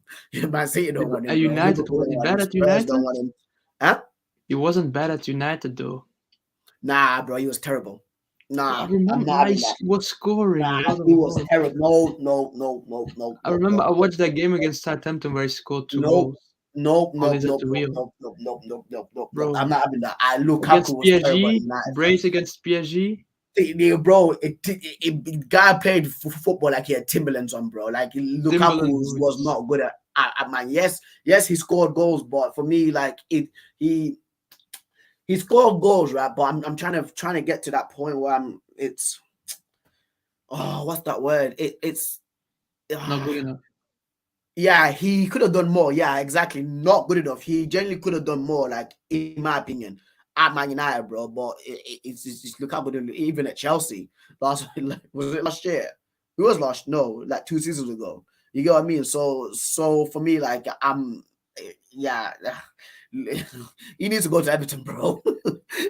Man City don't want him, At bro. United, Liverpool was don't he want him, bad at Spurs don't United? want him. Huh? He wasn't bad at United though. Nah, bro, he was terrible. I Nah, I'm remember not having he that. was scoring a Nah, lot of he was goals. terrible. No, I remember I no. watched that game against Southampton where he scored two Nope. goals. Nope, Always nope, at nope, the nope, wheel, nope, nope, nope, nope, nope, nope, nope. I'm bro. not having that. Lukaku Against was terrible at PSG, United, fam. brace against PSG. Bro, guy played football like he had Timberlands on, bro. Like Lukaku Timberland was boots. not good at man. Yes, he scored goals, but for me, like he he scored goals, right? But I'm trying to get to that point where it's what's that word? It's Not good uh, enough. yeah, he could have done more. Yeah, exactly. Not good enough. He genuinely could have done more, like in my opinion, at Man United, bro. But it's look how good even at Chelsea last like, was it last year? It was last no, like 2 seasons ago. You get what I mean? So for me, like yeah, he needs to go to Everton, bro.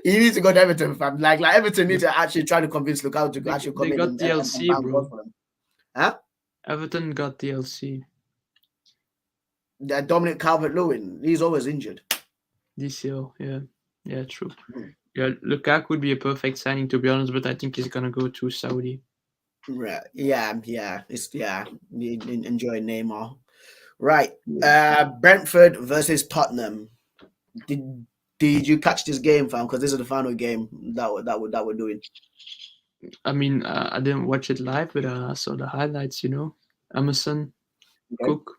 He needs to go to Everton, fam. Like Everton need But to actually try to convince Lukaku to actually they come in got and DLC, bang goals bro. for them. Huh? Everton got DLC. That Dominic Calvert-Lewin, he's always injured. DCL, yeah. Yeah, true. Mm. Yeah, Lukaku would be a perfect signing to be honest, but I think he's gonna go to Saudi. Right. Yeah. It's enjoy Neymar. Right. Yeah. Brentford versus Tottenham. Did did you catch this game, fam? Because this is the final game that we're doing. I mean, I didn't watch it live, but I saw the highlights. Emerson, Okay. Cook,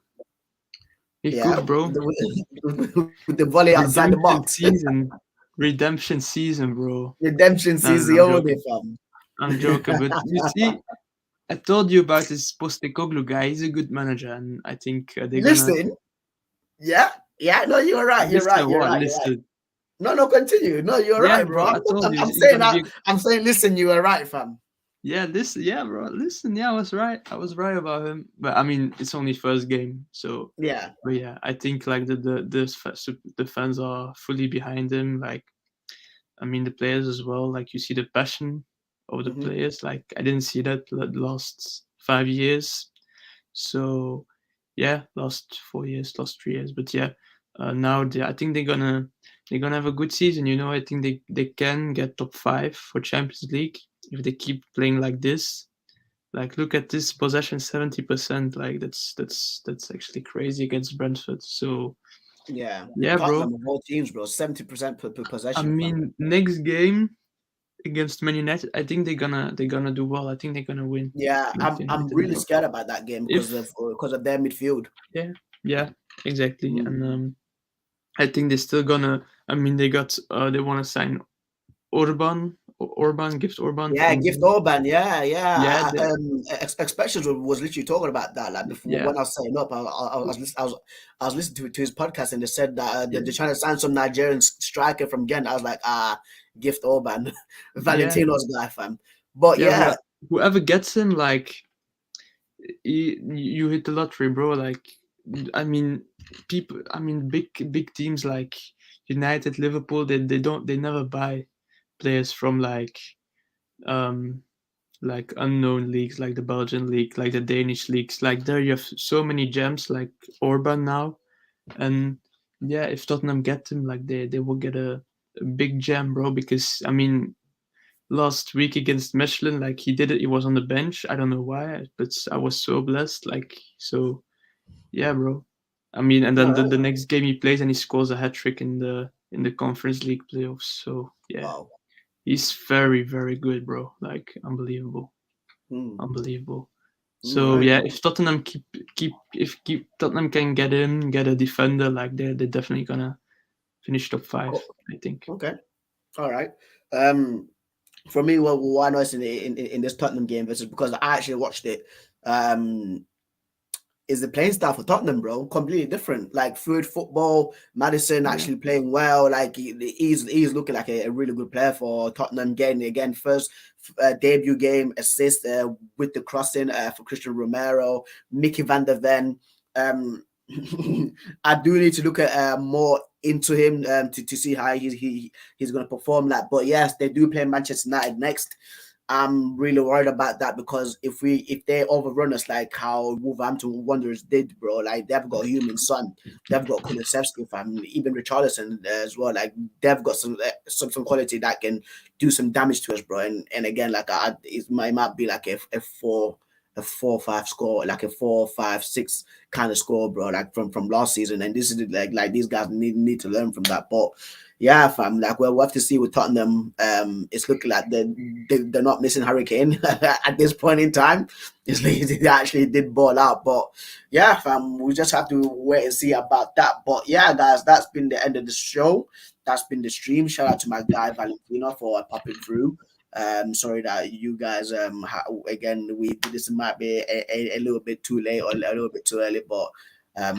he Yeah. cooked, bro. With the volley outside the Redemption box. season, redemption season, bro. Redemption No, season I'm only, joking. fam. I'm joking, but you see, I told you about this Postecoglou guy. He's a good manager, and I think they're gonna Listen. Yeah. Yeah. No, you're right. You're right. listen. You're What? right. You're right. Listen. No, continue. No, you're Yeah, right, bro. bro. I told you I'm he's saying gonna that. be. I'm saying, listen, you were right, fam. Yeah, listen. Yeah, bro. Listen. Yeah, I was right. I was right about him. But I mean, it's only first game, so. Yeah. But yeah, I think like the fans are fully behind him. Like, I mean, the players as well. Like, you see the passion of the Hmm. players. Like, I didn't see that the last 5 years. So, yeah, last 4 years, last 3 years. But yeah, now I think they're gonna have a good season. I think they can get top five for Champions League if they keep playing like this. Like, look at this possession, 70%. Like, that's actually crazy against Brentford. So Yeah. yeah, bro. Tottenham of all teams, bro. 70% per I possession, fam. mean, next game against Man United, I think they're gonna do well. I think they're gonna win Yeah, against I'm United. really scared about that game If because of their midfield. Yeah, yeah, exactly. Mm. And I think they're still gonna. I mean, they want to sign Orban, gift Orban Yeah, from. Gift Orban. Yeah, Yeah, yeah. Expectations was literally talking about that. Like before yeah, when I was setting up, I was listening to his podcast and they said that yeah, they're trying to sign some Nigerian striker from Ghent. I was like, Gift Orban, yeah, Valentino's guy, fam. But yeah. yeah, Whoever gets him, like, you hit the lottery, bro. Like, I mean, people. I mean, big teams like United, Liverpool. They never buy players from um unknown leagues like the Belgian league, like the Danish leagues. Like, there you have so many gems like Orban now, and yeah, if Tottenham get him, like, they will get a big gem, bro. Because I mean, last week against Michelin, like, he did it. He was on the bench. I don't know why, but I was so blessed. Like, so yeah, bro. I mean, and then the no, next game he plays and he scores a hat trick in the Conference League playoffs. So yeah, wow. he's very very good, bro. Like, unbelievable, Hmm. unbelievable. So Right. yeah, if Tottenham keep Tottenham can get in, get a defender, like they're definitely gonna finish top five, Cool. I think. Okay. All right. Um, for me, well, why not in this Tottenham game versus because I actually watched it. Um, is the playing style for Tottenham, bro, completely different. Like fluid football, Madison Yeah. actually playing well. Like he's looking like a really good player for Tottenham. Getting again first debut game assist with the crossing for Christian Romero, Mickey van der Ven. Um, I do need to look at more into him to see how he's going to perform. Like, but yes, they do play Manchester United next. I'm really worried about that because if they overrun us like how Wolverhampton Wanderers did, bro, like they've got a human son, they've got Kulusevski, fam, even Richarlison as well. Like they've got some quality that can do some damage to us, bro. And again, like it might be like a 4-5 score, like a 4-5-6 kind of score, bro, like from last season. And this is like these guys need to learn from that. But yeah, fam, like we'll have to see with Tottenham. It's looking like they're not missing Harry Kane at this point in time. It's like they actually did ball out. But yeah, fam, we just have to wait and see about that. But yeah, guys, that's been the end of the show. That's been the stream. Shout out to my guy Valentino for popping through. Sorry that you guys again this might be a little bit too late or a little bit too early, but I've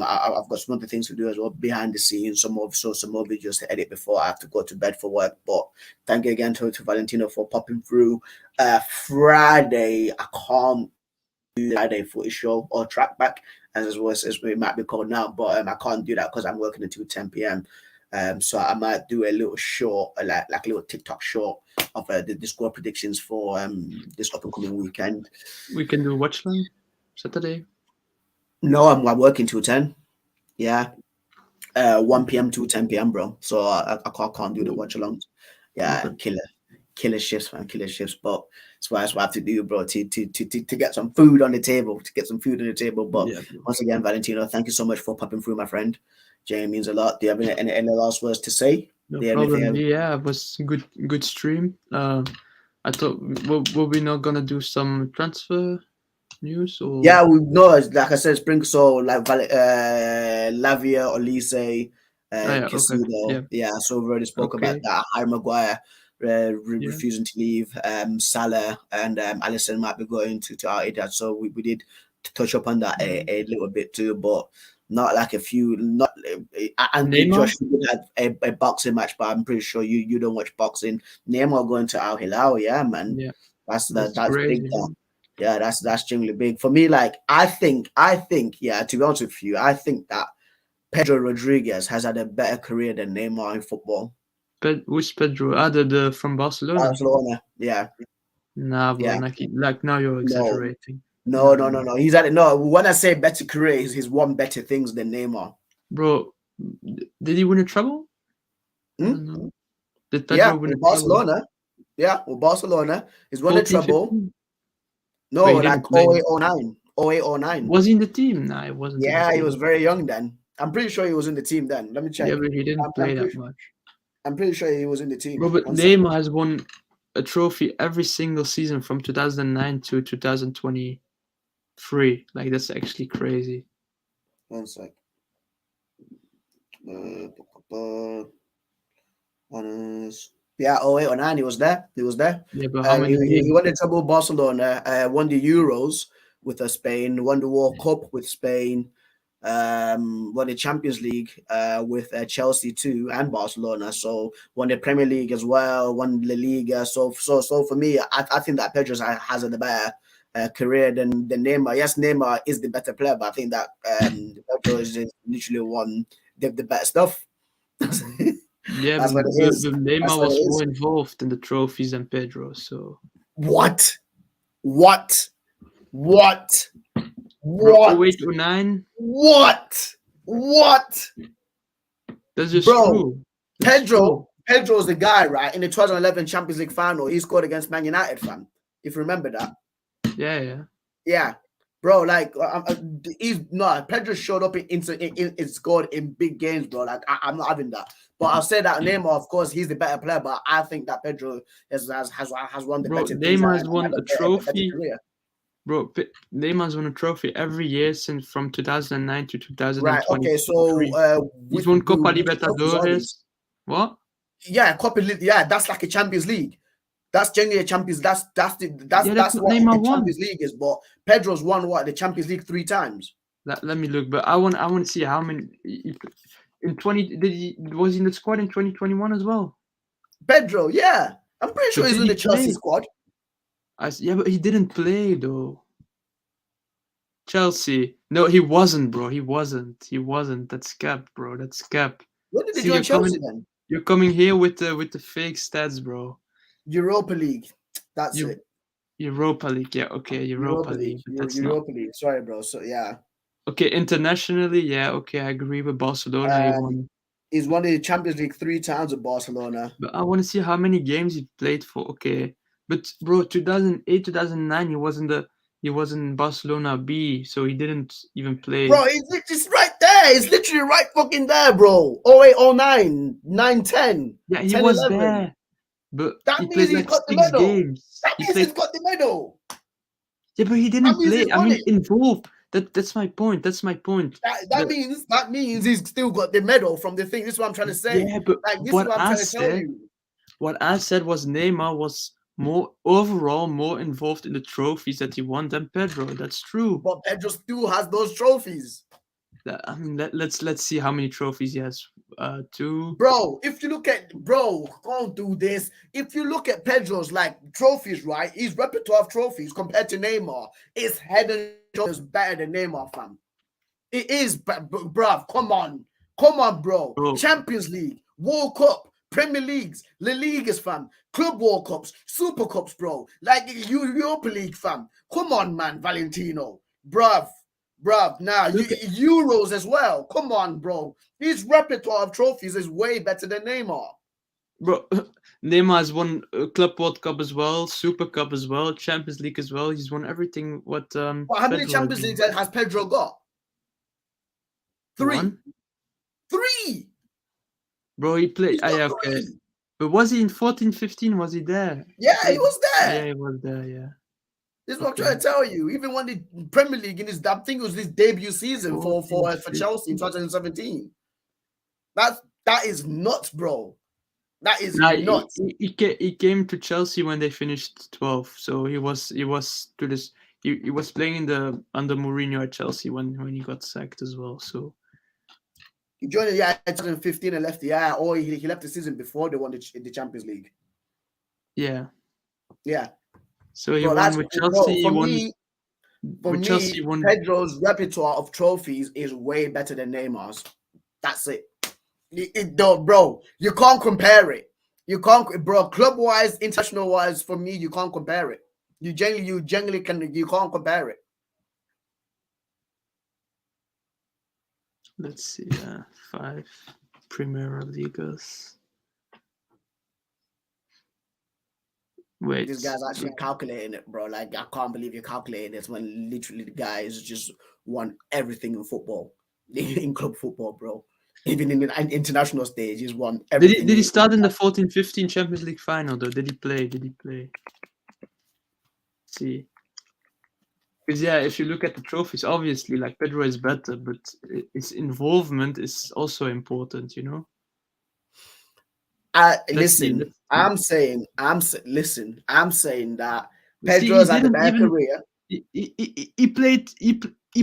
got some other things to do as well behind the scenes, some more videos to edit before I have to go to bed for work. But thank you again to Valentino for popping through. Friday, I can't do the Friday footy show or trackback as it might be called now, but I can't do that because I'm working until 10 p.m. So I might do a little short, like a little TikTok short of the score predictions for this up and coming weekend. We can do watch long Saturday. No, I'm working till 10. Yeah. 1 p.m. to 10 p.m., bro. So I can't do the watch alongs. Yeah, Okay. killer shifts, man, killer shifts. But that's what I have to do, bro, to get some food on the table, But Yeah, bro. once again, Valentino, thank you so much for popping through, my friend. Jay means a lot. Do you have any last words to say? No Do you have anything problem. else? Yeah, it was good stream. I thought were we not gonna do some transfer news or Yeah, we know. Like I said, Spring so like Lavia, Olise, oh yeah, okay. Yeah. Casido. Yeah, so we've already spoke about Okay. that. Harry Maguire Yeah. refusing to leave. Salah and Allison might be going to our Etihad. So we did touch up on that a little bit too, but not like a few. Not I'm pretty sure Neymar? she did have a boxing match, but I'm pretty sure you don't watch boxing. Neymar going to Al Hilal, yeah, man. Yeah. That's That's that's big. crazy, man. Yeah, that's genuinely big for me. Like I think, yeah. To be honest with you, I think that Pedro Rodriguez has had a better career than Neymar in football. Who's Pedro? Ah, the from Barcelona. Barcelona, yeah, Nah, bro. yeah. Like now you're No, exaggerating. no, No, no, no, no, no. no. He's had no. When I say better career, he's won better things than Neymar. Bro, did he win a treble? I Hmm? don't know. Did Yeah, Pedro win a with treble? Barcelona. Yeah, with Barcelona, he's won a 14, treble. 15? But No, he like didn't oh play. 08, 09. 08, 09. Was he in the team? Nah, he wasn't in the Yeah, he was team. very young then. I'm pretty sure he was in the team then. Let me Yeah, check. but he I'm, didn't I'm play that pretty. much. I'm pretty sure he was in the team. Bro, but One second. Neymar has won a trophy every single season from 2009 to 2023. Like, that's actually crazy. One sec. Uh, yeah, 08 or 09, he was there. He was there. Yeah, but how many He games? won the treble with Barcelona, won the Euros with Spain, won the World Cup with Spain, won the Champions League with Chelsea too and Barcelona. So won the Premier League as well, won La Liga. So for me, I think that Pedro has a better career than Neymar. Yes, Neymar is the better player, but I think that Pedro is just literally won the better stuff. Yeah, That's what it is. but That's Neymar what it was is. more involved in the trophies than Pedro. So, What? What? What? bro, What? 08, 09, What? What? that's just Bro, true. That's true. Pedro's the guy, right? In the 2011 Champions League final, he scored against Man United, fam. If you remember that. Yeah, yeah. Yeah. Bro, like he's not Pedro showed up in scored in big games, bro. Like I'm not having that. But I'll say that Neymar, of course, he's the better player. But I think that Pedro has won the Bro, better things Neymar has and won had a a better trophy. career. Bro, Neymar's won a trophy every year since from 2009 to Right. Okay. So 2023. He's won Copa which trophies are these? Libertadores. What? Yeah, yeah, that's like a Champions League. That's generally a Champions. Yeah, that's That's what what Neymar a won. Champions League is. But Pedro's won what, the Champions League 3 times. Let me look, but I want to see how many in 20 did he was he in the squad in 2021 as well? Pedro, yeah, I'm pretty sure But he's did in he the Chelsea play? squad. Yeah, but he didn't play though. Chelsea. No, he wasn't, bro. He wasn't. He wasn't. That's cap, bro. That's cap. When did he See, join Chelsea then? you're coming here with the fake stats, bro. Europa League. That's You it. Europa League, yeah, okay, Europa Europa League, League. but that's not Europa League. Sorry, bro. So yeah, okay. Internationally, yeah, okay, I agree with Barcelona. He um, won, he's won the Champions League 3 times with Barcelona. but I want to see how many games he played for. Okay, but bro, 2008, 2009, he was in Barcelona B, so he didn't even Bro, play. it's right there. It's literally right fucking there, bro. 08, 09, 9, 10, Yeah, he 10, was 11. there, but That he means played he's like got the 6 medal. games. That He means he's played, got the medal. yeah, but he That didn't means play. he's I won mean, it. involved. That's my point. That's my point. That means he's still got the medal from the thing. This is what I'm trying to say. Yeah, but Like, this is what what I'm I trying to tell said you. What I said was Neymar was more involved in the trophies that he won than Pedro. That's true. But Pedro still has those trophies. I mean, let's see how many trophies he has. Two. Bro, if you look at don't do this. If you look at Pedro's like trophies, right? His repertoire of trophies compared to Neymar is head and shoulders better than Neymar, fam. It is, bruv. Come on, bro. Bro, Champions League, World Cup, Premier Leagues, La Ligas, fam. Club World Cups, Super Cups, bro. Like Europa League, fam. Come on, man, Valentino, bruv. Now look at Euros as well. Come on, bro. His repertoire of trophies is way better than Neymar. bro. Neymar has won Club World Cup as well, Super Cup as well, Champions League as well. He's won everything. What But how many Pedro has Champions won. Leagues has Pedro got? Three. One, Three. bro. He played. He's Ah, got yeah, okay. three. But was he in 14, 15? Was he there? Yeah, he Played. was Ah, yeah, there. he was there. Yeah. This is what I'm Okay. trying to tell you. Even when the Premier League in his, I think it was his debut season 14, for Chelsea in 2017. That is nuts, bro. That is Nah, nuts. he came to Chelsea when they finished 12th, so he was to this he was playing in the under Mourinho at Chelsea when he got sacked as well. So He joined the year 2015 and left the year, or he left the season before they won the Champions League. yeah, Yeah, so he bro. won That's with bro. Chelsea. He won For with me, Chelsea. He won. Pedro's repertoire of trophies is way better than Neymar's. That's it. Bro, you can't compare it. You can't, bro. Club wise, international wise, for me, you can't compare it. You generally you can't compare it. Let's see, 5 Premier Leagues. Wait, This guy's actually calculating it, bro. Like, I can't believe you're calculating this when literally the guy has just won everything in football, in club football, bro. Even in the international stage, he's won everything. Did he start in the 14-15 Champions League final though? Did he play? Let's see. Because yeah, if you look at the trophies, obviously like Pedro is better, but his involvement is also important, you know. Listen, I'm saying that See, Pedro's had a bad career. He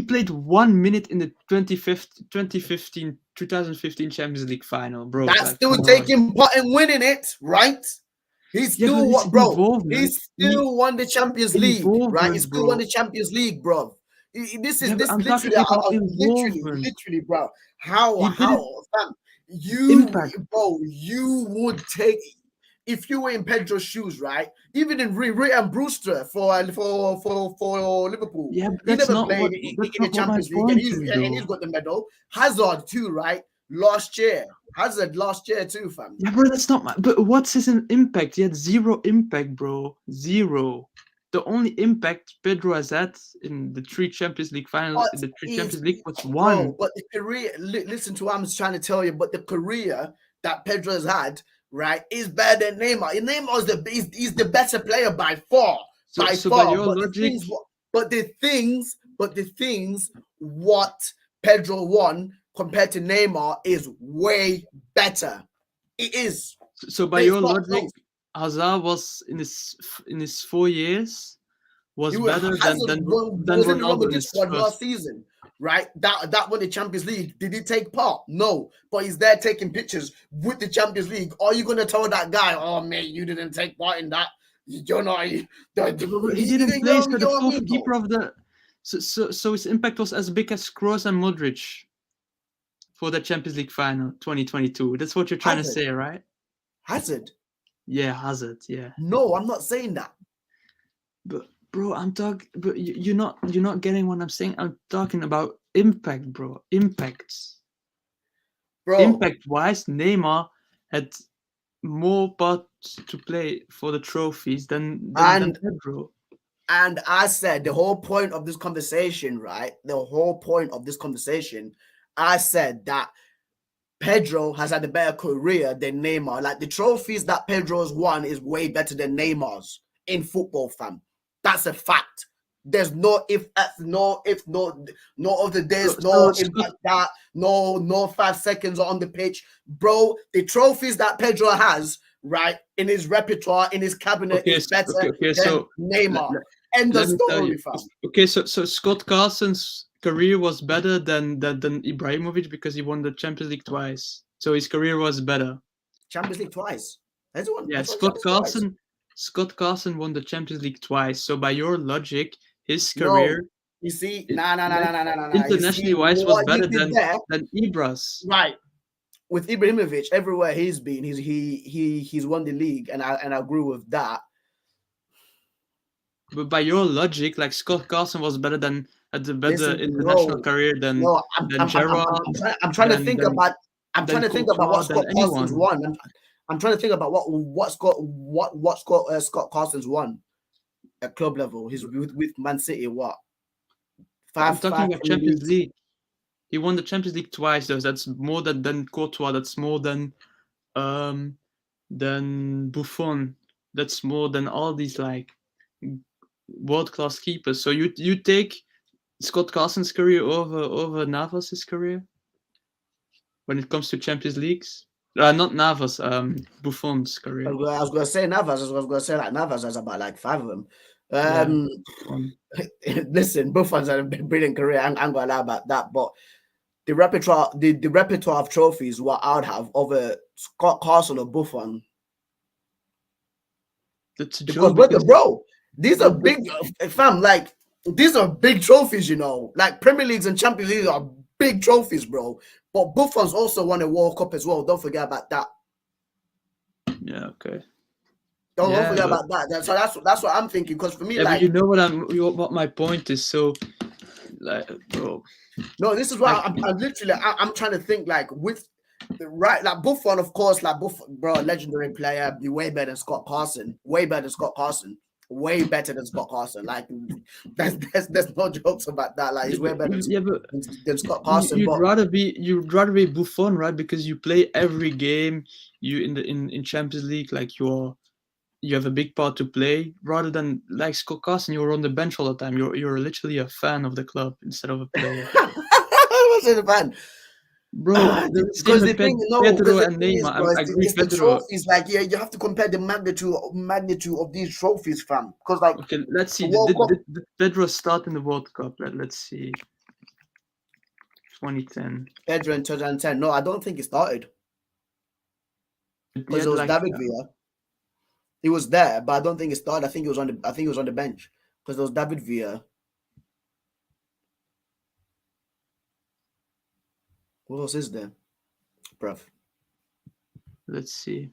played 1 minute in the 2015 Champions League final, bro. That's like, still taking part in winning it, right? He's still what, bro? He still won the Champions League, right? He still won the Champions League, bro. This literally, literally, bro. How, fam? Bro, you would take if you were in Pedro's shoes, right? Even in and Brewster for Liverpool, yeah, he never played in the Champions League, and he's got the medal. Hazard too, right? Hazard last year too, fam. Yeah, bro, that's not my. But what's his impact? He had zero impact, bro. Zero. The only impact Pedro has had in the 3 Champions League finals, in the 3 Champions League was 1. Bro, but the career, listen to what I'm trying to tell you, but the career that Pedro has had, right, is better than Neymar. Neymar is he's the better player by far. So by your logic, But the things, what Pedro won compared to Neymar is way better. It is. So by It's your not logic, close. Hazard was in his 4 years was You were better Hazard than was in the Real Ronaldo in Madrid his squad last first. season, right? That won the Champions League. Did he take part? No, but he's there taking pictures with the Champions League. Are you gonna tell that guy, "Oh mate, you didn't take part in that"? You're not. But he didn't play, so the You're fourth mean, keeper though. of the so his impact was as big as Kroos and Modric for the Champions League final 2022. That's what you're trying to say, right? Hazard. Yeah, Hazard. Yeah, No, I'm not saying that. but bro, I'm talking. But you're not getting what I'm saying. I'm talking about impact, bro. Impacts. Bro. Impact wise, Neymar had more parts to play for the trophies than Pedro. And I said the whole point of this conversation, right? The whole point of this conversation, I said that Pedro has had a better career than Neymar. Like the trophies that Pedro's won is way better than Neymar's in football, fam. That's a fact. There's no no other this, no impact that, no 5 seconds on the pitch. Bro, the trophies that Pedro has, right, in his repertoire, in his cabinet is better than Neymar. End of story, fam. Okay, so Scott Carson's career was better than Ibrahimovic because he won the Champions League twice. So his career was better. Champions League twice. Yeah, Scott Carson won the Champions League twice. So by your logic, his career, you see, internationally wise, was better than Ibra's. Right. With Ibrahimovic, everywhere he's been, he's won the league, and I agree with that. But by your logic, like Scott Carson was better than had a better international career than Gerrard. I'm trying to think about what Scott Carson's won. I'm trying to think about what Scott Carson's won at club level. He's with Man City. What? I'm talking about Champions League. He won the Champions League twice, though. That's more than Courtois. That's more than Buffon. That's more than all these like world-class keepers. So you take Scott Carson's career over Navas's career when it comes to Champions Leagues? Not Navas, Buffon's career. I was going to say Navas. I was going to say like Navas has about like 5 of them. Listen, Buffon's had a brilliant career. I'm going to lie about that, but the repertoire of trophies what I would have over Scott Carson or Buffon. That's because bro, these are big, fam. Like these are big trophies, you know. Like Premier Leagues and Champions League are big trophies, bro. But Buffon's also won a World Cup as well. Don't forget about that. Yeah. Okay. Don't forget about that. So that's what I'm thinking. Because for me, like, but you know what my point is. So, like, bro. No, this is why I'm literally I'm trying to think like with the right, like Buffon, of course, like Buffon, bro, legendary player, be way better than Scott Carson. Way better than Scott Carson. Way better than Scott Carson. Like there's no jokes about that. Like he's way better than Scott Carson. You'd rather be Buffon, right? Because you play every game. You in Champions League, like you have a big part to play, rather than like Scott Carson, you're on the bench all the time. You're literally a fan of the club instead of a player. I wasn't a fan. Bro, because the thing, Pedro and Neymar, I agree. It's the trophies, like you have to compare the magnitude of these trophies, fam. Because like, okay, let's see. Did Pedro start in the World Cup? Let's see. 2010. Pedro in 2010. No, I don't think he started. Because it was David Villa. He was there, but I don't think he started. I think he was on the bench because there was David Villa. What else is there, bruv? Let's see.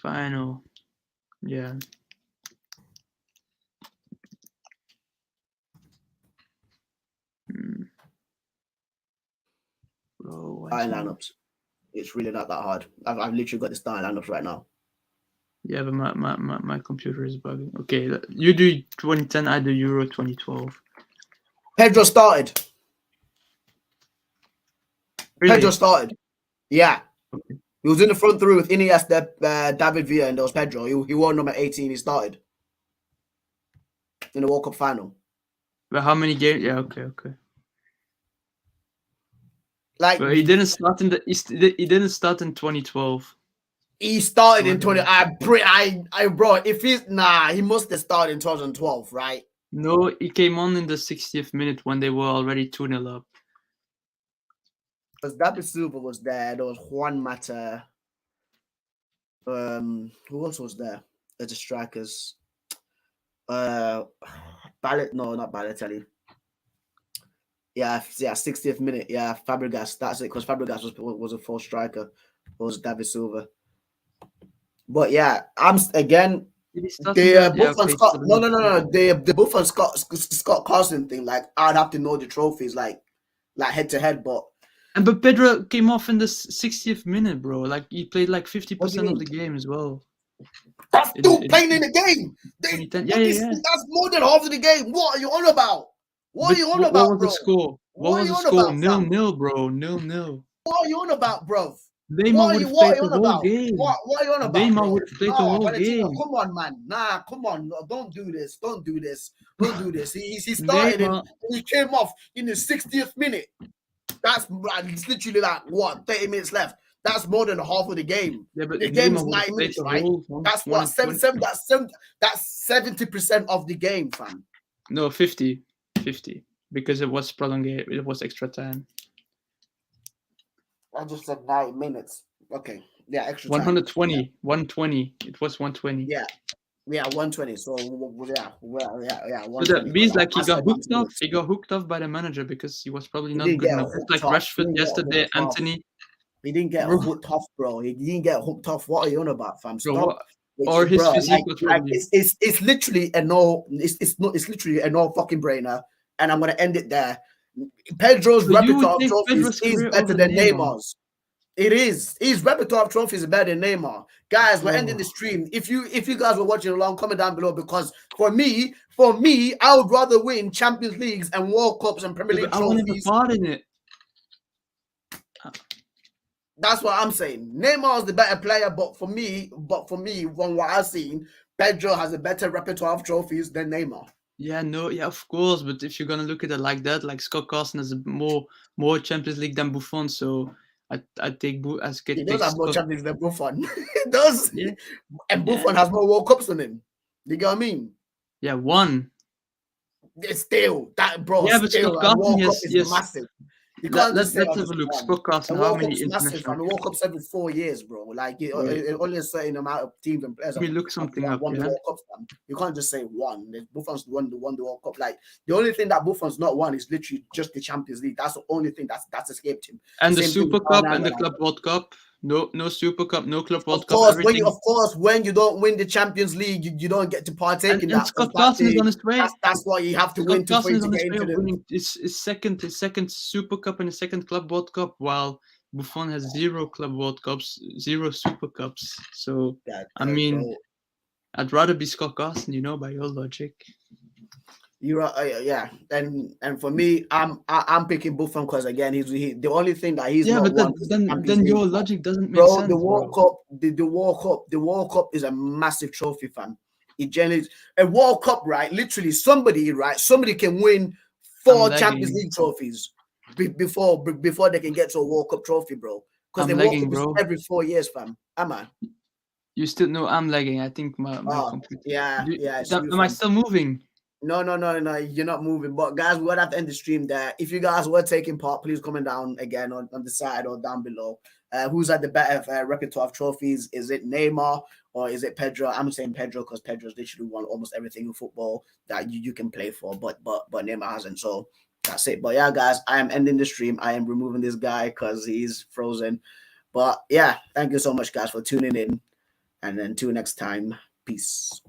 Final. Yeah. Bro, starting lineups. It's really not that hard. I've literally got the starting lineups right now. Yeah, but my computer is bugging. Okay, you do 2010, I do Euro 2012. Pedro started. Really? Pedro started. Yeah. Okay. He was in the front three with Iniesta, David Villa, and there was Pedro. He wore number 18. He started in the World Cup final. But how many games? Yeah, okay. Like, But he didn't start in he didn't start in 2012. he started in 20. Bro, if he's he must have started in 2012, right? No, he came on in the 60th minute when they were already 2-0 up. Because David Silva was there. There was Juan Mata. Who else was there? As the strikers. Not Balotelli. Yeah, 60th minute. Yeah, Fabregas. That's it. Because Fabregas was a full striker. It was David Silva. But yeah, I'm again. The Buffon Scott. No. The Buffon Scott Carson thing. Like, I'd have to know the trophies, like head to head. But Pedro came off in the 60th minute, bro. Like, he played like 50% of the game as well. That's still playing in the game. That's more than half of the game. What are you on about? What are you on about, bro? What was the score? What was the score? 0-0, bro. 0-0. What are you on about, bro? Neymar would have played the whole game. What are you on about? Neymar would have played the whole game. Come on, man. Nah, come on. No, don't do this. He started and he came off in the 60th minute. That's it's literally like 30 minutes left. That's more than half of the game. Yeah, but the game is 90 minutes, right? That's what 7. That's 70% of the game, fam. No, 50, because it was prolonged. It was extra time. I just said 90 minutes. Okay, yeah, extra 120, time. 120. It was 120. Yeah, 120. So yeah. 120. Like he got hooked off. He got hooked off by the manager because he was probably not good enough. Like Rashford yesterday, Anthony. He didn't get hooked off, bro. He didn't get hooked off. What are you on about, fam? Stop. Or his physique was probably. It's literally a no. It's literally a no fucking brainer. And I'm gonna end it there. Pedro's repertoire of trophies is better than Neymar's. It is. His repertoire of trophies is better than Neymar. Guys, we're ending the stream. If you guys were watching along, comment down below, because for me, I would rather win Champions Leagues and World Cups and Premier League trophies. I want to part in it. That's what I'm saying. Neymar is the better player, but for me, from what I've seen, Pedro has a better repertoire of trophies than Neymar. Yeah, of course. But if you're gonna look at it like that, like Scott Carson has more Champions League than Buffon, so I take He does have more Champions League than Buffon. He does. Yeah. And Buffon has more World Cups than him. You get what I mean? Yeah, one. It's still that, bro. Yeah, but Scott Carson is massive. Let's have a look. Scott Carson, how many international? World Cups every 4 years, bro. Like only a certain amount of teams and players. We look something up. World Cups, you can't just say one. Buffon's won the World Cup. Like the only thing that Buffon's not won is literally just the Champions League. That's the only thing that's escaped him. And the Super Cup and the Club World Cup. No Super Cup, no Club World Cup. Of course, when you don't win the Champions League, you don't get to partake in that. And Scott Carson is on his way. That's why you have to win to get into the. His second Super Cup and his second Club World Cup, while Buffon has 0 Club World Cups, 0 Super Cups. So I mean, I'd rather be Scott Carson, by your logic. You're yeah, and for me, I'm picking Buffon because again, he's the only thing that he's not won. Then your logic doesn't make sense. The World Cup, the World Cup is a massive trophy, fam. It generally a World Cup, right? Literally, somebody can win 4 Champions League trophies before they can get to a World Cup trophy, bro. Because the World Cup is every 4 years, fam. Am I? You still know I'm lagging. I think my computer. Yeah. Am I still moving? No, you're not moving. But guys, we're gonna have to end the stream there. If you guys were taking part, please comment down again on the side or down below. Who's at the better repertoire of trophies? Is it Neymar or is it Pedro? I'm saying Pedro because Pedro's literally won almost everything in football that you can play for, but Neymar hasn't. So that's it. But yeah, guys, I am ending the stream. I am removing this guy because he's frozen. But yeah, thank you so much, guys, for tuning in. And until next time, peace.